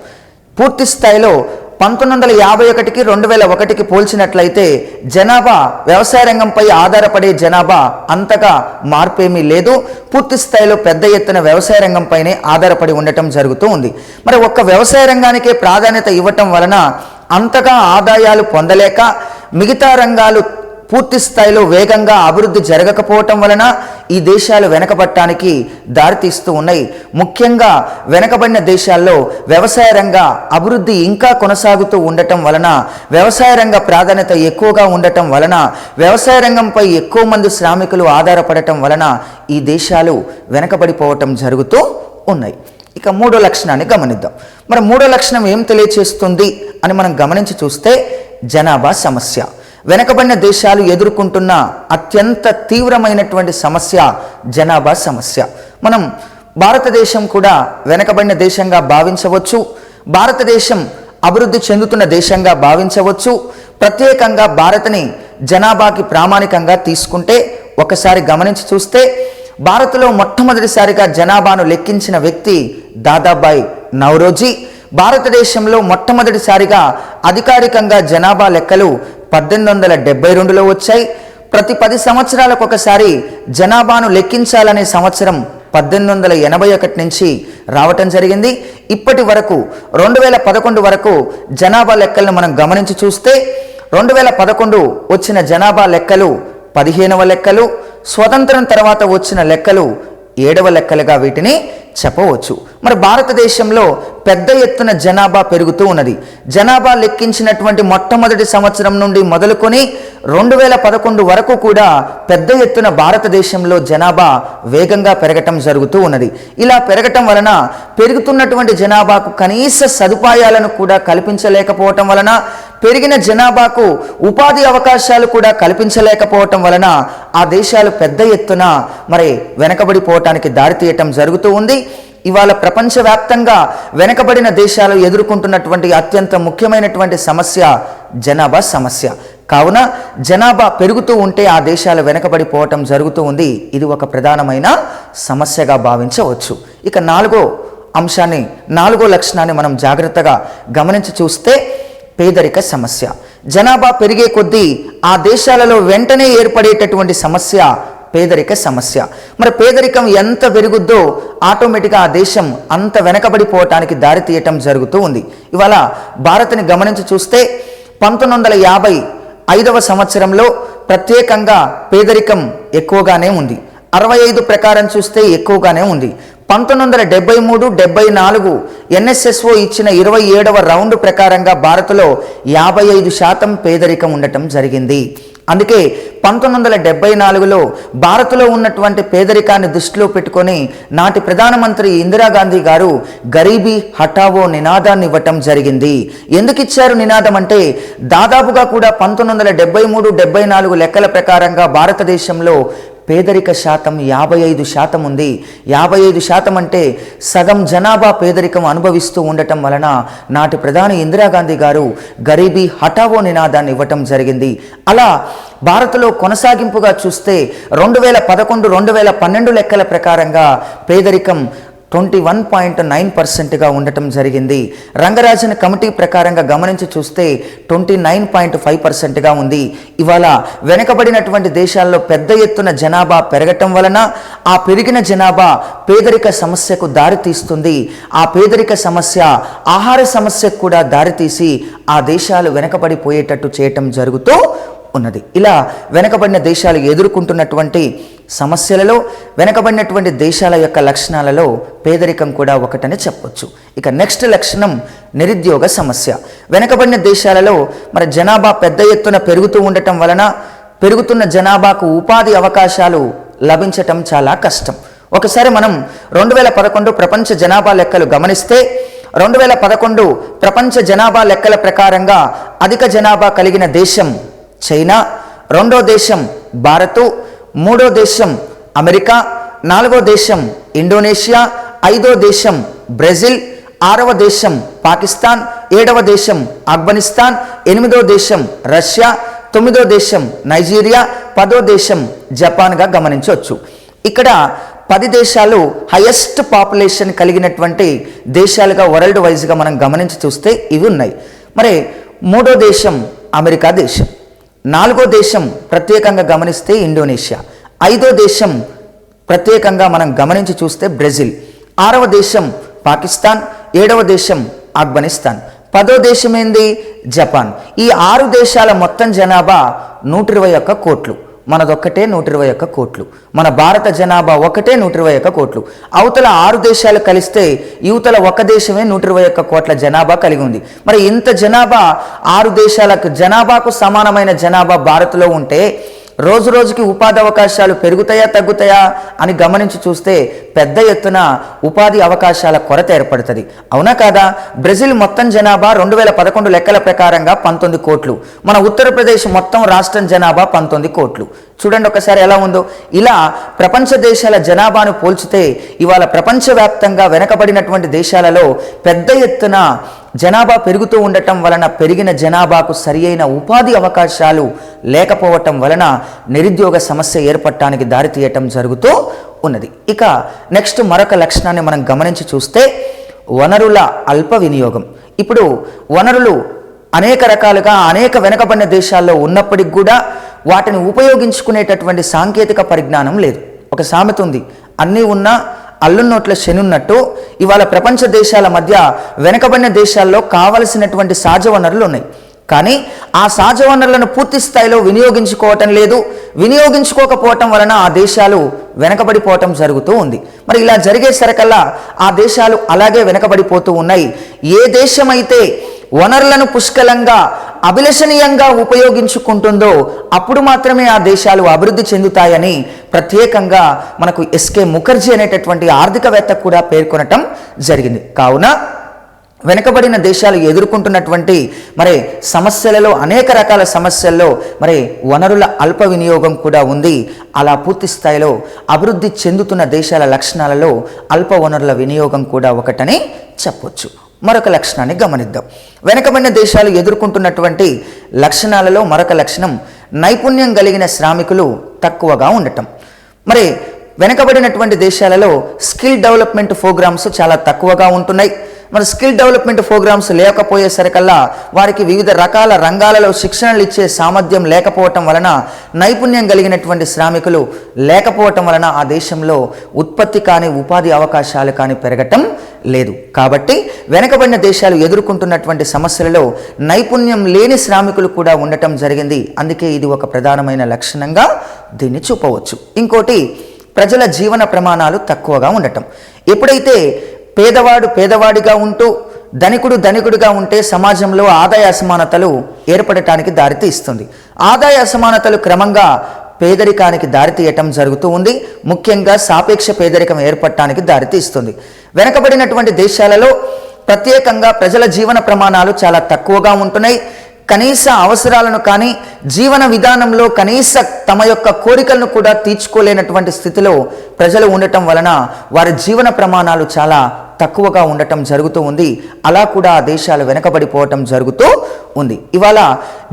పూర్తి స్థాయిలో 1951కి 2001కి పోల్చినట్లయితే జనాభా వ్యవసాయ రంగంపై ఆధారపడే జనాభా అంతగా మార్పేమీ లేదు. పూర్తి స్థాయిలో పెద్ద ఎత్తున వ్యవసాయ రంగంపైనే ఆధారపడి ఉండటం జరుగుతూ ఉంది. మరి ఒక్క వ్యవసాయ రంగానికే ప్రాధాన్యత ఇవ్వటం వలన అంతగా ఆదాయాలు పొందలేక మిగతా రంగాలు పూర్తి స్థాయిలో వేగంగా అభివృద్ధి జరగకపోవటం వలన ఈ దేశాలు వెనకబడటానికి దారితీస్తూ ఉన్నాయి. ముఖ్యంగా వెనకబడిన దేశాల్లో వ్యవసాయ రంగ అభివృద్ధి ఇంకా కొనసాగుతూ ఉండటం వలన, వ్యవసాయ రంగ ప్రాధాన్యత ఎక్కువగా ఉండటం వలన, వ్యవసాయ రంగంపై ఎక్కువ మంది శ్రామికులు ఆధారపడటం వలన ఈ దేశాలు వెనకబడిపోవటం జరుగుతూ ఉన్నాయి. ఇక మూడో లక్షణాన్ని గమనిద్దాం. మరి మూడో లక్షణం ఏం తెలియచేస్తుంది అని మనం గమనించి చూస్తే జనాభా సమస్య. వెనకబడిన దేశాలు ఎదుర్కొంటున్న అత్యంత తీవ్రమైనటువంటి సమస్య జనాభా సమస్య. మనం భారతదేశం కూడా వెనకబడిన దేశంగా భావించవచ్చు, భారతదేశం అభివృద్ధి చెందుతున్న దేశంగా భావించవచ్చు. ప్రత్యేకంగా భారత్ని జనాభాకి ప్రామాణికంగా తీసుకుంటే ఒకసారి గమనించి చూస్తే భారత్లో మొట్టమొదటిసారిగా జనాభాను లెక్కించిన వ్యక్తి దాదాబాయ్ నౌరోజీ. భారతదేశంలో మొట్టమొదటిసారిగా అధికారికంగా జనాభా లెక్కలు 1872లో వచ్చాయి. ప్రతి 10 సంవత్సరాలకు ఒకసారి జనాభాను లెక్కించాలనే సంవత్సరం 1881 నుంచి రావటం జరిగింది. ఇప్పటి వరకు 2011 వరకు జనాభా లెక్కలను మనం గమనించి చూస్తే 2011 వచ్చిన జనాభా లెక్కలు 15వ లెక్కలు, స్వతంత్రం తర్వాత వచ్చిన లెక్కలు 7వ లెక్కలుగా వీటిని చెప్పవచ్చు. మరి భారతదేశంలో పెద్ద ఎత్తున జనాభా పెరుగుతూ ఉన్నది. జనాభా లెక్కించినటువంటి మొట్టమొదటి సంవత్సరం నుండి మొదలుకొని 2011 వరకు కూడా పెద్ద ఎత్తున భారతదేశంలో జనాభా వేగంగా పెరగటం జరుగుతూ ఉన్నది. ఇలా పెరగటం వలన పెరుగుతున్నటువంటి జనాభాకు కనీస సదుపాయాలను కూడా కల్పించలేకపోవటం వలన, పెరిగిన జనాభాకు ఉపాధి అవకాశాలు కూడా కల్పించలేకపోవటం వలన ఆ దేశాలు పెద్ద ఎత్తున మరి వెనకబడిపోవటానికి దారితీయటం జరుగుతూ ఉంది. ఇవాళ ప్రపంచవ్యాప్తంగా వెనకబడిన దేశాలు ఎదుర్కొంటున్నటువంటి అత్యంత ముఖ్యమైనటువంటి సమస్య జనాభా సమస్య. కావున జనాభా పెరుగుతూ ఉంటే ఆ దేశాలు వెనకబడిపోవటం జరుగుతూ ఉంది. ఇది ఒక ప్రధానమైన సమస్యగా భావించవచ్చు. ఇక నాలుగో లక్షణాన్ని మనం జాగ్రత్తగా గమనించి చూస్తే పేదరిక సమస్య. జనాభా పెరిగే కొద్దీ ఆ దేశాలలో వెంటనే ఏర్పడేటటువంటి సమస్య పేదరిక సమస్య. మరి పేదరికం ఎంత పెరుగుద్దో ఆటోమేటిక్గా ఆ దేశం అంత వెనకబడిపోవటానికి దారితీయటం జరుగుతూ ఉంది. ఇవాళ భారత్ని గమనించి చూస్తే 1955వ సంవత్సరంలో ప్రత్యేకంగా పేదరికం ఎక్కువగానే ఉంది. 65 ప్రకారం చూస్తే ఎక్కువగానే ఉంది. 1973, 74 NSSO ఇచ్చిన 27వ రౌండ్ ప్రకారంగా భారత్లో 55% పేదరికం ఉండటం జరిగింది. అందుకే 1974లో భారత్లో ఉన్నటువంటి పేదరికాన్ని దృష్టిలో పెట్టుకొని నాటి ప్రధానమంత్రి ఇందిరాగాంధీ గారు గరీబీ హఠావో నినాదాన్ని ఇవ్వటం జరిగింది. ఎందుకు ఇచ్చారు నినాదం అంటే, దాదాపుగా కూడా 1973, 74 లెక్కల ప్రకారంగా భారతదేశంలో పేదరిక శాతం 55% ఉంది. 55% అంటే సగం జనాభా పేదరికం అనుభవిస్తూ ఉండటం వలన నాటి ప్రధాని ఇందిరాగాంధీ గారు గరీబీ హఠావో నినాదాన్ని ఇవ్వటం జరిగింది. అలా భారత్లో కొనసాగింపుగా చూస్తే 2011, 2012 లెక్కల ప్రకారంగా పేదరికం 21.9%గా ఉండటం జరిగింది. రంగరాజన్ కమిటీ ప్రకారంగా గమనించి చూస్తే 29.5%గా ఉంది. ఇవాళ వెనకబడినటువంటి దేశాల్లో పెద్ద ఎత్తున జనాభా పెరగటం వలన ఆ పెరిగిన జనాభా పేదరిక సమస్యకు దారితీస్తుంది. ఆ పేదరిక సమస్య ఆహార సమస్యకు కూడా దారితీసి ఆ దేశాలు వెనకబడిపోయేటట్టు చేయటం జరుగుతూ ఉన్నది. ఇలా వెనకబడిన దేశాలు ఎదుర్కొంటున్నటువంటి సమస్యలలో, వెనకబడినటువంటి దేశాల యొక్క లక్షణాలలో పేదరికం కూడా ఒకటని చెప్పొచ్చు. ఇక నెక్స్ట్ లక్షణం నిరుద్యోగ సమస్య. వెనకబడిన దేశాలలో మరి జనాభా పెద్ద ఎత్తున పెరుగుతూ ఉండటం వలన పెరుగుతున్న జనాభాకు ఉపాధి అవకాశాలు లభించటం చాలా కష్టం. ఒకసారి మనం 2011 ప్రపంచ జనాభా లెక్కలు గమనిస్తే 2011 ప్రపంచ జనాభా లెక్కల ప్రకారంగా అధిక జనాభా కలిగిన దేశం చైనా, రెండో దేశం భారత్, మూడో దేశం అమెరికా, నాలుగో దేశం ఇండోనేషియా, ఐదో దేశం బ్రెజిల్, ఆరవ దేశం పాకిస్తాన్, ఏడవ దేశం ఆఫ్ఘనిస్తాన్, ఎనిమిదో దేశం రష్యా, తొమ్మిదో దేశం నైజీరియా, 10వ దేశం జపాన్గా గమనించవచ్చు. ఇక్కడ 10 దేశాలు హైయెస్ట్ పాపులేషన్ కలిగినటువంటి దేశాలుగా వరల్డ్ వైజ్గా మనం గమనించి చూస్తే ఇవి ఉన్నాయి. మరి మూడో దేశం అమెరికా దేశం, నాలుగో దేశం ప్రత్యేకంగా గమనిస్తే ఇండోనేషియా, ఐదో దేశం ప్రత్యేకంగా మనం గమనించి చూస్తే బ్రెజిల్, ఆరవ దేశం పాకిస్తాన్, ఏడవ దేశం ఆఫ్ఘనిస్తాన్, 10వ దేశం ఏంది జపాన్. ఈ 6 దేశాల మొత్తం జనాభా 121 కోట్లు. మనదొక్కటే 121 కోట్లు. మన భారత జనాభా ఒకటే 121 కోట్లు. అవతల 6 దేశాలు కలిస్తే యువతల ఒక దేశమే 121 కోట్ల జనాభా కలిగి ఉంది. మరి ఇంత జనాభా 6 దేశాలకు జనాభాకు సమానమైన జనాభా భారత్లో ఉంటే రోజు రోజుకి ఉపాధి అవకాశాలు పెరుగుతాయా తగ్గుతాయా అని గమనించి చూస్తే పెద్ద ఎత్తున ఉపాధి అవకాశాల కొరత ఏర్పడుతుంది. అవునా కాదా? బ్రెజిల్ మొత్తం జనాభా 2011 లెక్కల ప్రకారంగా 19 కోట్లు. మన ఉత్తరప్రదేశ్ మొత్తం రాష్ట్రం జనాభా 19 కోట్లు. చూడండి ఒకసారి ఎలా ఉందో. ఇలా ప్రపంచ దేశాల జనాభాను పోల్చితే ఇవాళ ప్రపంచవ్యాప్తంగా వెనకబడినటువంటి దేశాలలో పెద్ద ఎత్తున జనాభా పెరుగుతూ ఉండటం వలన పెరిగిన జనాభాకు సరి అయిన ఉపాధి అవకాశాలు లేకపోవటం వలన నిరుద్యోగ సమస్య ఏర్పడటానికి దారితీయటం జరుగుతూ ఉన్నది. ఇక నెక్స్ట్ మరొక లక్షణాన్ని మనం గమనించి చూస్తే వనరుల అల్ప వినియోగం. ఇప్పుడు వనరులు అనేక రకాలుగా అనేక వెనుకబడిన దేశాల్లో ఉన్నప్పటికి కూడా వాటిని ఉపయోగించుకునేటటువంటి సాంకేతిక పరిజ్ఞానం లేదు. ఒక సామెత ఉంది, అన్నీ ఉన్నా అల్లున్నోట్ల శనున్నట్టు ఇవాళ ప్రపంచ దేశాల మధ్య వెనుకబడిన దేశాల్లో కావలసినటువంటి సహజ వనరులు ఉన్నాయి. కానీ ఆ సహజ వనరులను పూర్తి స్థాయిలో వినియోగించుకోవటం లేదు. వినియోగించుకోకపోవటం వలన ఆ దేశాలు వెనకబడిపోవటం జరుగుతూ ఉంది. మరి ఇలా జరిగేసరికల్లా ఆ దేశాలు అలాగే వెనకబడిపోతూ ఉన్నాయి. ఏ దేశమైతే వనరులను పుష్కలంగా అభిలషణీయంగా ఉపయోగించుకుంటుందో అప్పుడు మాత్రమే ఆ దేశాలు అభివృద్ధి చెందుతాయని ప్రత్యేకంగా మనకు ఎస్కే ముఖర్జీ అనేటటువంటి ఆర్థికవేత్త కూడా పేర్కొనటం జరిగింది. కావున వెనుకబడిన దేశాలు ఎదుర్కొంటున్నటువంటి మరి సమస్యలలో అనేక రకాల సమస్యల్లో మరి వనరుల అల్ప వినియోగం కూడా ఉంది. అలా పూర్తి స్థాయిలో అభివృద్ధి చెందుతున్న దేశాల లక్షణాలలో అల్ప వనరుల వినియోగం కూడా ఒకటని చెప్పొచ్చు. మరొక లక్షణాన్ని గమనిద్దాం. వెనుకబడిన దేశాలు ఎదుర్కొంటున్నటువంటి లక్షణాలలో మరొక లక్షణం నైపుణ్యం కలిగిన శ్రామికులు తక్కువగా ఉండటం. మరి వెనుకబడినటువంటి దేశాలలో స్కిల్ డెవలప్మెంట్ ప్రోగ్రామ్స్ చాలా తక్కువగా ఉంటున్నాయి. మరి స్కిల్ డెవలప్మెంట్ ప్రోగ్రామ్స్ లేకపోయేసరికల్లా వారికి వివిధ రకాల రంగాలలో శిక్షణలు ఇచ్చే సామర్థ్యం లేకపోవటం వలన నైపుణ్యం కలిగినటువంటి శ్రామికులు లేకపోవటం వలన ఆ దేశంలో ఉత్పత్తి కానీ ఉపాధి అవకాశాలు కానీ పెరగటం లేదు. కాబట్టి వెనుకబడిన దేశాలు ఎదుర్కొంటున్నటువంటి సమస్యలలో నైపుణ్యం లేని శ్రామికులు కూడా ఉండటం జరిగింది. అందుకే ఇది ఒక ప్రధానమైన లక్షణంగా దీన్ని చూపవచ్చు. ఇంకోటి ప్రజల జీవన ప్రమాణాలు తక్కువగా ఉండటం. ఎప్పుడైతే పేదవాడు పేదవాడిగా ఉంటూ ధనికుడు ధనికుడిగా ఉంటే సమాజంలో ఆదాయ అసమానతలు ఏర్పడటానికి దారితీస్తుంది. ఆదాయ అసమానతలు క్రమంగా పేదరికానికి దారితీయటం జరుగుతూ ఉంది. ముఖ్యంగా సాపేక్ష పేదరికం ఏర్పడటానికి దారితీస్తుంది. వెనుకబడినటువంటి దేశాలలో ప్రత్యేకంగా ప్రజల జీవన ప్రమాణాలు చాలా తక్కువగా ఉంటున్నాయి. కనీస అవసరాలను కానీ జీవన విధానంలో కనీస తమ యొక్క కోరికలను కూడా తీర్చుకోలేనటువంటి స్థితిలో ప్రజలు ఉండటం వలన వారి జీవన ప్రమాణాలు చాలా తక్కువగా ఉండటం జరుగుతూ ఉంది. అలా కూడా ఆ దేశాలు వెనకబడిపోవటం జరుగుతూ ఉంది. ఇవాళ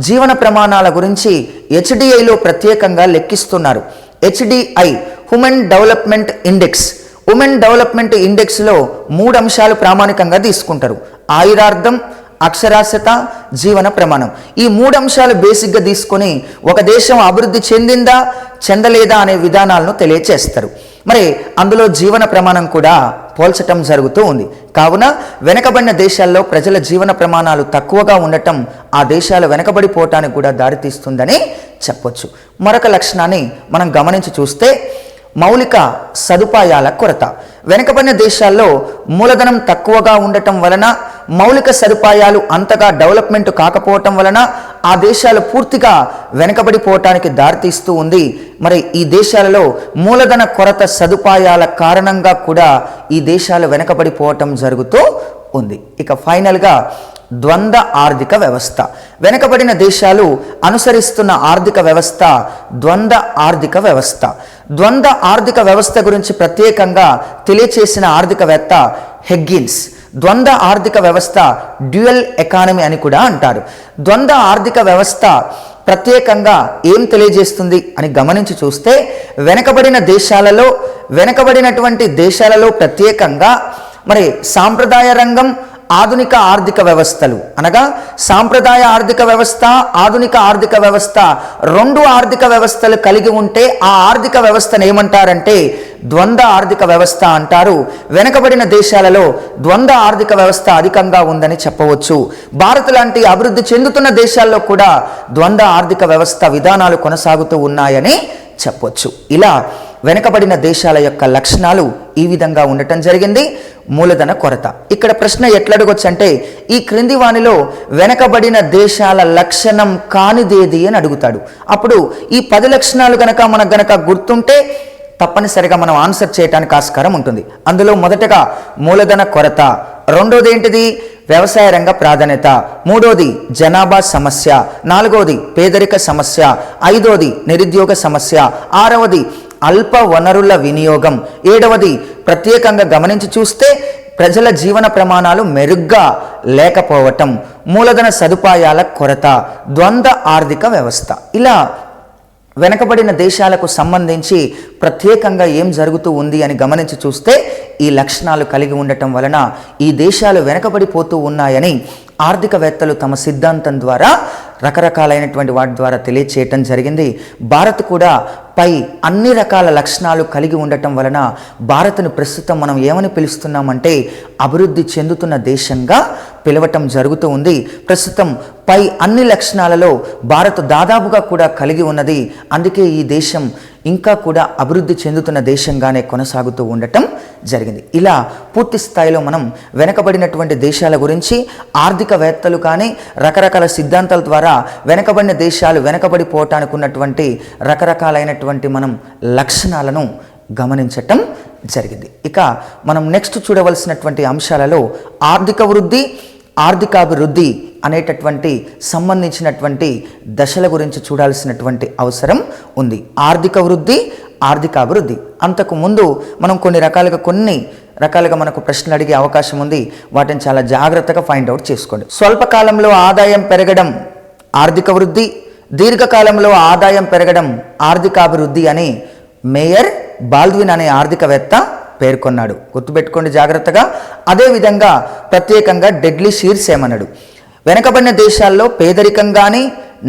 జీవన ప్రమాణాల గురించి హెచ్డిఐలో ప్రత్యేకంగా లెక్కిస్తున్నారు. HDI human development index. Women development ఇండెక్స్లో 3 అంశాలు ప్రామాణికంగా తీసుకుంటారు: ఆయురార్థం, అక్షరాస్యత, జీవన ప్రమాణం. ఈ 3 అంశాలు బేసిక్గా తీసుకొని ఒక దేశం అభివృద్ధి చెందిందా చెందలేదా అనే విధానాలను తెలియచేస్తారు. మరి అందులో జీవన ప్రమాణం కూడా పోల్చటం జరుగుతూ ఉంది. కావున వెనకబడిన దేశాల్లో ప్రజల జీవన ప్రమాణాలు తక్కువగా ఉండటం ఆ దేశాలు వెనకబడిపోవటానికి కూడా దారితీస్తుందని చెప్పొచ్చు. మరొక లక్షణాన్ని మనం గమనించి చూస్తే మౌలిక సదుపాయాల కొరత. వెనుకబడిన దేశాల్లో మూలధనం తక్కువగా ఉండటం వలన మౌలిక సదుపాయాలు అంతగా డెవలప్మెంట్ కాకపోవటం వలన ఆ దేశాలు పూర్తిగా వెనుకబడిపోవటానికి దారితీస్తూ ఉంది. మరి ఈ దేశాలలో మూలధన కొరత సదుపాయాల కారణంగా కూడా ఈ దేశాలు వెనుకబడిపోవటం జరుగుతూ ఉంది. ఇక ఫైనల్గా ద్వంద్వ ఆర్థిక వ్యవస్థ. వెనుకబడిన దేశాలు అనుసరిస్తున్న ఆర్థిక వ్యవస్థ ద్వంద్వ ఆర్థిక వ్యవస్థ. ద్వంద్వ ఆర్థిక వ్యవస్థ గురించి ప్రత్యేకంగా తెలియచేసిన ఆర్థికవేత్త హెగ్గిన్స్ ద్వంద్వ ఆర్థిక వ్యవస్థ డ్యూయల్ ఎకానమీ అని కూడా అంటారు. ద్వంద్వ ఆర్థిక వ్యవస్థ ప్రత్యేకంగా ఏం తెలియజేస్తుంది అని గమనించి చూస్తే వెనకబడినటువంటి దేశాలలో ప్రత్యేకంగా మరి సాంప్రదాయ రంగం, ఆధునిక ఆర్థిక వ్యవస్థలు అనగా సాంప్రదాయ ఆర్థిక వ్యవస్థ, ఆధునిక ఆర్థిక వ్యవస్థ 2 ఆర్థిక వ్యవస్థలు కలిగి ఉంటే ఆ ఆర్థిక వ్యవస్థను ఏమంటారంటే ద్వంద్వ ఆర్థిక వ్యవస్థ అంటారు. వెనుకబడిన దేశాలలో ద్వంద్వ ఆర్థిక వ్యవస్థ అధికంగా ఉందని చెప్పవచ్చు. భారత్ లాంటి అభివృద్ధి చెందుతున్న దేశాల్లో కూడా ద్వంద్వ ఆర్థిక వ్యవస్థ విధానాలు కొనసాగుతూ ఉన్నాయని చెప్పొచ్చు. ఇలా వెనుకబడిన దేశాల యొక్క లక్షణాలు ఈ విధంగా ఉండటం జరిగింది. మూలధన కొరత. ఇక్కడ ప్రశ్న ఎట్లా అడగొచ్చు అంటే ఈ క్రింది వానిలో వెనకబడిన దేశాల లక్షణం కానిదేది అని అడుగుతాడు. అప్పుడు ఈ 10 లక్షణాలు మనకు గనక గుర్తుంటే తప్పనిసరిగా మనం ఆన్సర్ చేయడానికి ఆస్కారం ఉంటుంది. అందులో మొదటగా మూలధన కొరత, రెండోది ఏంటిది వ్యవసాయ రంగ ప్రాధాన్యత, మూడోది జనాభా సమస్య, నాలుగోది పేదరిక సమస్య, ఐదోది నిరుద్యోగ సమస్య, ఆరవది అల్ప వనరుల వినియోగం, ఏడవది ప్రత్యేకంగా గమనించి చూస్తే ప్రజల జీవన ప్రమాణాలు మెరుగ్గా లేకపోవటం, మూలధన సదుపాయాల కొరత, ద్వంద్వ ఆర్థిక వ్యవస్థ, ఇలా వెనకబడిన దేశాలకు సంబంధించి ప్రత్యేకంగా ఏం జరుగుతూ ఉంది అని గమనించి చూస్తే ఈ లక్షణాలు కలిగి ఉండటం వలన ఈ దేశాలు వెనకబడిపోతూ ఉన్నాయని ఆర్థికవేత్తలు తమ సిద్ధాంతం ద్వారా రకరకాలైనటువంటి వాటి ద్వారా తెలియచేయటం జరిగింది. భారత్ కూడా పై అన్ని రకాల లక్షణాలు కలిగి ఉండటం వలన భారత్ను ప్రస్తుతం మనం ఏమని పిలుస్తున్నామంటే అభివృద్ధి చెందుతున్న దేశంగా పిలవటం జరుగుతూ ఉంది. ప్రస్తుతం పై అన్ని లక్షణాలలో భారత్ దాదాపుగా కూడా కలిగి ఉన్నది. అందుకే ఈ దేశం ఇంకా కూడా అభివృద్ధి చెందుతున్న దేశంగానే కొనసాగుతూ ఉండటం జరిగింది. ఇలా పూర్తి స్థాయిలో మనం వెనకబడినటువంటి దేశాల గురించి ఆర్థికవేత్తలు కానీ రకరకాల సిద్ధాంతాల ద్వారా వెనకబడిన దేశాలు వెనకబడిపోవటానికి ఉన్నటువంటి రకరకాలైనటువంటి మనం లక్షణాలను గమనించటం జరిగింది. ఇక మనం నెక్స్ట్ చూడవలసినటువంటి అంశాలలో ఆర్థిక వృద్ధి, ఆర్థికాభివృద్ధి అనేటటువంటి సంబంధించినటువంటి దశల గురించి చూడాల్సినటువంటి అవసరం ఉంది. ఆర్థిక వృద్ధి, ఆర్థికాభివృద్ధి. అంతకు ముందు మనం కొన్ని రకాలుగా మనకు ప్రశ్నలు అడిగే అవకాశం ఉంది. వాటిని చాలా జాగ్రత్తగా ఫైండ్ అవుట్ చేసుకోండి. స్వల్పకాలంలో ఆదాయం పెరగడం ఆర్థిక వృద్ధి, దీర్ఘకాలంలో ఆదాయం పెరగడం ఆర్థికాభివృద్ధి అని మేయర్ బాల్డ్విన్ అనే ఆర్థికవేత్త పేర్కొన్నాడు. గుర్తుపెట్టుకోండి జాగ్రత్తగా. అదేవిధంగా ప్రత్యేకంగా డెడ్లీ షీర్స్ ఏమన్నాడు, వెనకబడిన దేశాల్లో పేదరికం కానీ,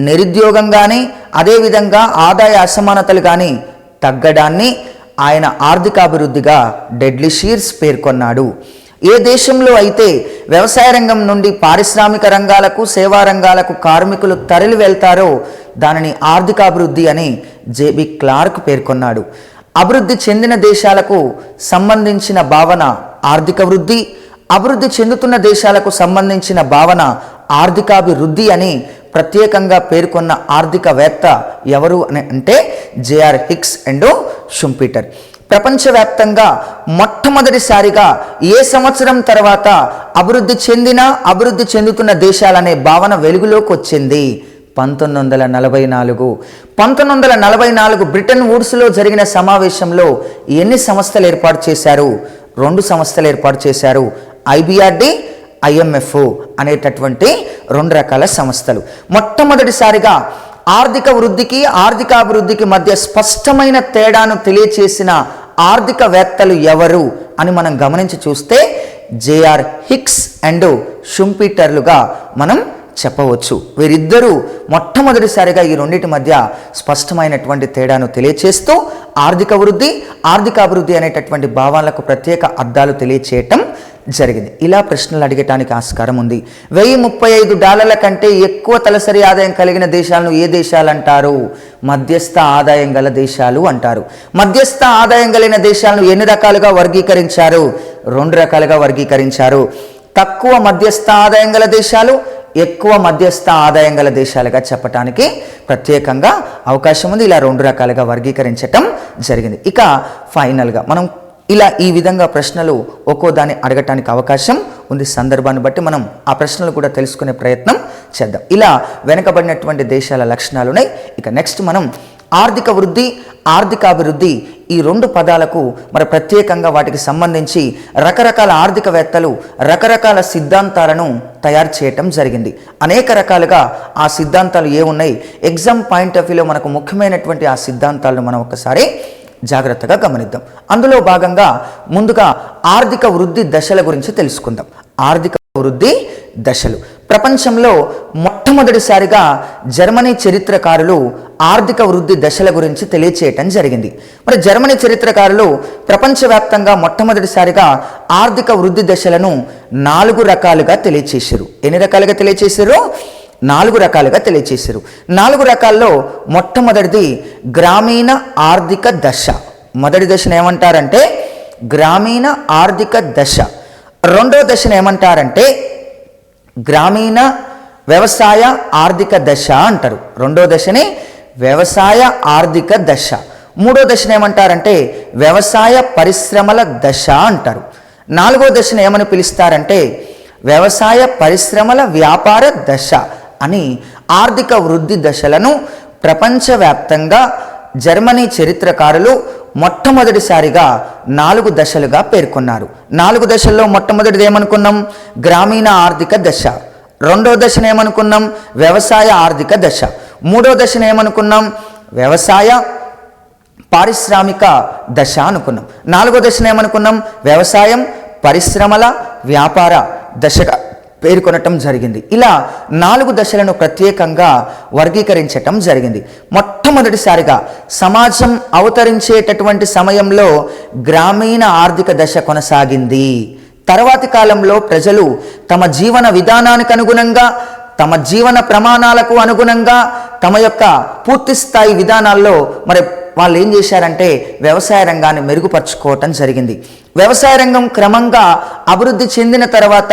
నిరుద్యోగం కానీ, అదేవిధంగా ఆదాయ అసమానతలు కానీ తగ్గడాన్ని ఆయన ఆర్థికాభివృద్ధిగా డెడ్లీ షీర్స్ పేర్కొన్నాడు. ఏ దేశంలో అయితే వ్యవసాయ రంగం నుండి పారిశ్రామిక రంగాలకు, సేవా రంగాలకు కార్మికులు తరలి వెళ్తారో దానిని ఆర్థికాభివృద్ధి అని జేబీ క్లార్క్ పేర్కొన్నాడు. అభివృద్ధి చెందిన దేశాలకు సంబంధించిన భావన ఆర్థిక వృద్ధి, అభివృద్ధి చెందుతున్న దేశాలకు సంబంధించిన భావన ఆర్థికాభివృద్ధి అని ప్రత్యేకంగా పేర్కొన్న ఆర్థికవేత్త ఎవరు అని అంటే జేఆర్ హిక్స్ అండ్ షుంపీటర్. ప్రపంచవ్యాప్తంగా మొట్టమొదటిసారిగా ఏ సంవత్సరం తర్వాత అభివృద్ధి చెందుతున్న దేశాలనే భావన వెలుగులోకి వచ్చింది? 1944. 1944 బ్రిటన్ వుడ్స్లో జరిగిన సమావేశంలో ఎన్ని సంస్థలు ఏర్పాటు చేశారు? 2 సంస్థలు ఏర్పాటు చేశారు. ఐబిఆర్డి, ఐఎంఎఫ్ అనేటటువంటి 2 రకాల సంస్థలు. మొట్టమొదటిసారిగా ఆర్థిక వృద్ధికి, ఆర్థికాభివృద్ధికి మధ్య స్పష్టమైన తేడాను తెలియచేసిన ఆర్థికవేత్తలు ఎవరు అని మనం గమనించి చూస్తే జేఆర్ హిక్స్ అండ్ షుంపీటర్లుగా మనం చెప్పవచ్చు. వీరిద్దరూ మొట్టమొదటిసారిగా ఈ రెండింటి మధ్య స్పష్టమైనటువంటి తేడాను తెలియచేస్తూ ఆర్థిక వృద్ధి, ఆర్థికాభివృద్ధి అనేటటువంటి భావాలకు ప్రత్యేక అర్థాలు తెలియచేయటం జరిగింది. ఇలా ప్రశ్నలు అడిగటానికి ఆస్కారం ఉంది. $1035 కంటే ఎక్కువ తలసరి ఆదాయం కలిగిన దేశాలను ఏ దేశాలు అంటారు? మధ్యస్థ ఆదాయం గల దేశాలు అంటారు. మధ్యస్థ ఆదాయం కలిగిన దేశాలను ఎన్ని రకాలుగా వర్గీకరించారు? 2 రకాలుగా వర్గీకరించారు. తక్కువ మధ్యస్థ ఆదాయం గల దేశాలు, ఎక్కువ మధ్యస్థ ఆదాయం గల దేశాలుగా చెప్పటానికి ప్రత్యేకంగా అవకాశం ఉంది. ఇలా 2 రకాలుగా వర్గీకరించటం జరిగింది. ఇక ఫైనల్గా మనం ఇలా ఈ విధంగా ప్రశ్నలు ఒక్కో దాన్ని అడగటానికి అవకాశం ఉంది. సందర్భాన్ని బట్టి మనం ఆ ప్రశ్నలు కూడా తెలుసుకునే ప్రయత్నం చేద్దాం. ఇలా వెనకబడినటువంటి దేశాల లక్షణాలు ఉన్నాయి. ఇక నెక్స్ట్ మనం ఆర్థిక వృద్ధి, ఆర్థికాభివృద్ధి ఈ 2 పదాలకు మరి ప్రత్యేకంగా వాటికి సంబంధించి రకరకాల ఆర్థికవేత్తలు రకరకాల సిద్ధాంతాలను తయారు చేయటం జరిగింది. అనేక రకాలుగా ఆ సిద్ధాంతాలు ఏమున్నాయి, ఎగ్జామ్ పాయింట్ ఆఫ్ వ్యూలో మనకు ముఖ్యమైనటువంటి ఆ సిద్ధాంతాలను మనం ఒకసారి జాగ్రత్తగా గమనిద్దాం. అందులో భాగంగా ముందుగా ఆర్థిక వృద్ధి దశల గురించి తెలుసుకుందాం. ఆర్థిక వృద్ధి దశలు ప్రపంచంలో మొట్టమొదటిసారిగా జర్మనీ చరిత్రకారులు ఆర్థిక వృద్ధి దశల గురించి తెలియచేయటం జరిగింది. మరి జర్మనీ చరిత్రకారులు ప్రపంచవ్యాప్తంగా మొట్టమొదటిసారిగా ఆర్థిక వృద్ధి దశలను 4 రకాలుగా తెలియచేశారు. ఎన్ని రకాలుగా తెలియచేశారు? 4 రకాలుగా తెలియచేశారు. 4 రకాల్లో మొట్టమొదటిది గ్రామీణ ఆర్థిక దశ. మొదటి దశను ఏమంటారంటే గ్రామీణ ఆర్థిక దశ. రెండో దశను ఏమంటారంటే గ్రామీణ వ్యవసాయ ఆర్థిక దశ అంటారు. రెండో దశని వ్యవసాయ ఆర్థిక దశ. మూడో దశను ఏమంటారంటే వ్యవసాయ పరిశ్రమల దశ అంటారు. 4వ దశను ఏమని పిలుస్తారంటే వ్యవసాయ పరిశ్రమల వ్యాపార దశ అని ఆర్థిక వృద్ధి దశలను ప్రపంచవ్యాప్తంగా జర్మనీ చరిత్రకారులు మొట్టమొదటిసారిగా 4 దశలుగా పేర్కొన్నారు. 4 దశల్లో మొట్టమొదటిది ఏమనుకున్నాం? గ్రామీణ ఆర్థిక దశ. రెండో దశను ఏమనుకున్నాం? వ్యవసాయ ఆర్థిక దశ. మూడో దశను ఏమనుకున్నాం? వ్యవసాయ పారిశ్రామిక దశ అనుకున్నాం. 4వ దశను ఏమనుకున్నాం? వ్యవసాయం పరిశ్రమల వ్యాపార దశగా పేర్కొనటం జరిగింది. ఇలా 4 దశలను ప్రత్యేకంగా వర్గీకరించటం జరిగింది. మొట్టమొదటిసారిగా సమాజం అవతరించేటటువంటి సమయంలో గ్రామీణ ఆర్థిక దశ కొనసాగింది. తర్వాతి కాలంలో ప్రజలు తమ జీవన విధానానికి అనుగుణంగా, తమ జీవన ప్రమాణాలకు అనుగుణంగా, తమ యొక్క పూర్తి స్థాయి విధానాల్లో మరి వాళ్ళు ఏం చేశారంటే వ్యవసాయ రంగాన్ని మెరుగుపరుచుకోవటం జరిగింది. వ్యవసాయ రంగం క్రమంగా అభివృద్ధి చెందిన తర్వాత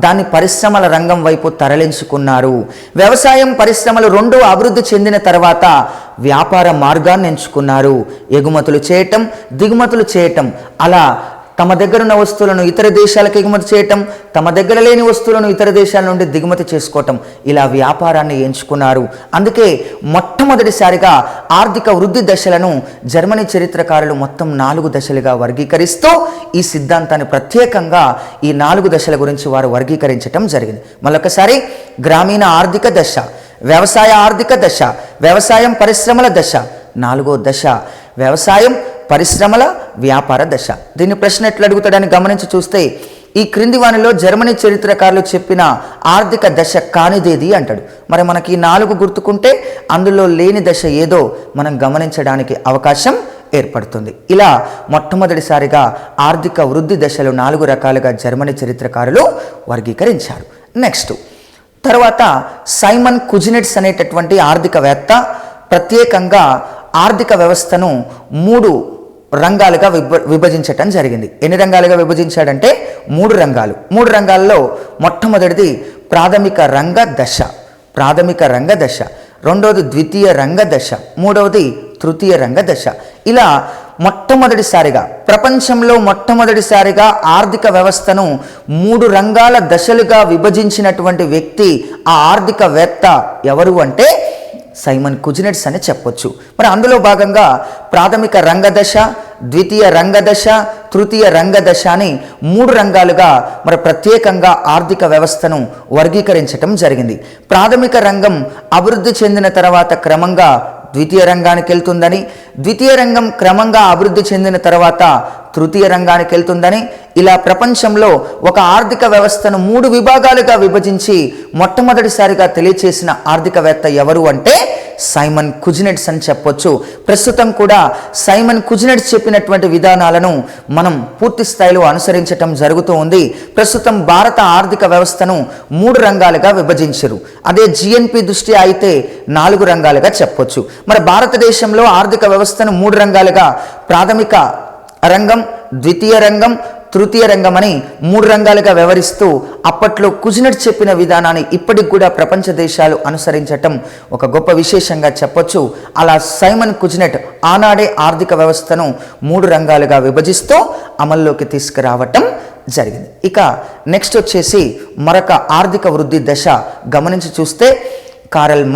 దాన్ని పరిశ్రమల రంగం వైపు తరలించుకున్నారు. వ్యవసాయం పరిశ్రమలు రెండూ అభివృద్ధి చెందిన తర్వాత వ్యాపార మార్గాన్ని ఎంచుకున్నారు. ఎగుమతులు చేయటం, దిగుమతులు చేయటం, అలా తమ దగ్గర ఉన్న వస్తువులను ఇతర దేశాలకు ఎగుమతి చేయటం, తమ దగ్గర లేని వస్తువులను ఇతర దేశాల నుండి దిగుమతి చేసుకోవటం, ఇలా వ్యాపారాన్ని ఎంచుకున్నారు. అందుకే మొట్టమొదటిసారిగా ఆర్థిక వృద్ధి దశలను జర్మనీ చరిత్రకారులు మొత్తం 4 దశలుగా వర్గీకరిస్తూ ఈ సిద్ధాంతాన్ని ప్రత్యేకంగా ఈ 4 దశల గురించి వారు వర్గీకరించటం జరిగింది. మళ్ళొకసారి గ్రామీణ ఆర్థిక దశ, వ్యవసాయ ఆర్థిక దశ, వ్యవసాయం పరిశ్రమల దశ, 4వ దశ వ్యవసాయం పరిశ్రమల వ్యాపార దశ. దీన్ని ప్రశ్న ఎట్లా అడుగుతాడని గమనించి చూస్తే ఈ క్రింది వానిలో జర్మనీ చరిత్రకారులు చెప్పిన ఆర్థిక దశ కానిదేది అంటాడు. మరి మనకి ఈ 4 గుర్తుకుంటే అందులో లేని దశ ఏదో మనం గమనించడానికి అవకాశం ఏర్పడుతుంది. ఇలా మొట్టమొదటిసారిగా ఆర్థిక వృద్ధి దశలు 4 రకాలుగా జర్మనీ చరిత్రకారులు వర్గీకరించారు. నెక్స్ట్ తర్వాత సైమన్ కుజినెట్స్ అనేటటువంటి ఆర్థికవేత్త ప్రత్యేకంగా ఆర్థిక వ్యవస్థను 3 రంగాలుగా విభజించటం జరిగింది. ఎన్ని రంగాలుగా విభజించాడంటే 3 రంగాలు. 3 రంగాల్లో మొట్టమొదటిది ప్రాథమిక రంగ దశ, ప్రాథమిక రంగ దశ. రెండవది ద్వితీయ రంగ దశ. మూడవది తృతీయ రంగ దశ. ఇలా మొట్టమొదటిసారిగా ప్రపంచంలో మొట్టమొదటిసారిగా ఆర్థిక వ్యవస్థను 3 రంగాల దశలుగా విభజించినటువంటి వ్యక్తి, ఆ ఆర్థికవేత్త ఎవరు అంటే సైమన్ కుజినెట్స్ అని చెప్పొచ్చు. మరి అందులో భాగంగా ప్రాథమిక రంగదశ, ద్వితీయ రంగదశ, తృతీయ రంగదశ అని 3 రంగాలుగా మరి ప్రత్యేకంగా ఆర్థిక వ్యవస్థను వర్గీకరించటం జరిగింది. ప్రాథమిక రంగం అభివృద్ధి చెందిన తర్వాత క్రమంగా ద్వితీయ రంగానికి వెళ్తుందని, ద్వితీయ రంగం క్రమంగా అభివృద్ధి చెందిన తర్వాత తృతీయ రంగానికి వెళ్తుందని, ఇలా ప్రపంచంలో ఒక ఆర్థిక వ్యవస్థను 3 విభాగాలుగా విభజించి మొట్టమొదటిసారిగా తెలియచేసిన ఆర్థికవేత్త ఎవరు అంటే సైమన్ కుజినెట్స్ అని చెప్పొచ్చు. ప్రస్తుతం కూడా సైమన్ కుజినెట్స్ చెప్పినటువంటి విధానాలను మనం పూర్తి స్థాయిలో అనుసరించటం జరుగుతూ ఉంది. ప్రస్తుతం భారత ఆర్థిక వ్యవస్థను 3 రంగాలుగా విభజించరు. అదే జిఎన్పి దృష్ట్యా అయితే 4 రంగాలుగా చెప్పొచ్చు. మరి భారతదేశంలో ఆర్థిక వ్యవస్థను 3 రంగాలుగా ప్రాథమిక రంగం, ద్వితీయ రంగం, తృతీయ రంగం అని 3 రంగాలుగా వ్యవహరిస్తూ అప్పట్లో కుజినెట్ చెప్పిన విధానాన్ని ఇప్పటికి కూడా ప్రపంచ దేశాలు అనుసరించటం ఒక గొప్ప విశేషంగా చెప్పొచ్చు. అలా సైమన్ కుజినెట్ ఆనాడే ఆర్థిక వ్యవస్థను 3 రంగాలుగా విభజిస్తూ అమల్లోకి తీసుకురావటం జరిగింది. ఇక నెక్స్ట్ వచ్చేసి మరొక ఆర్థిక వృద్ధి దశ గమనించి చూస్తే కారల్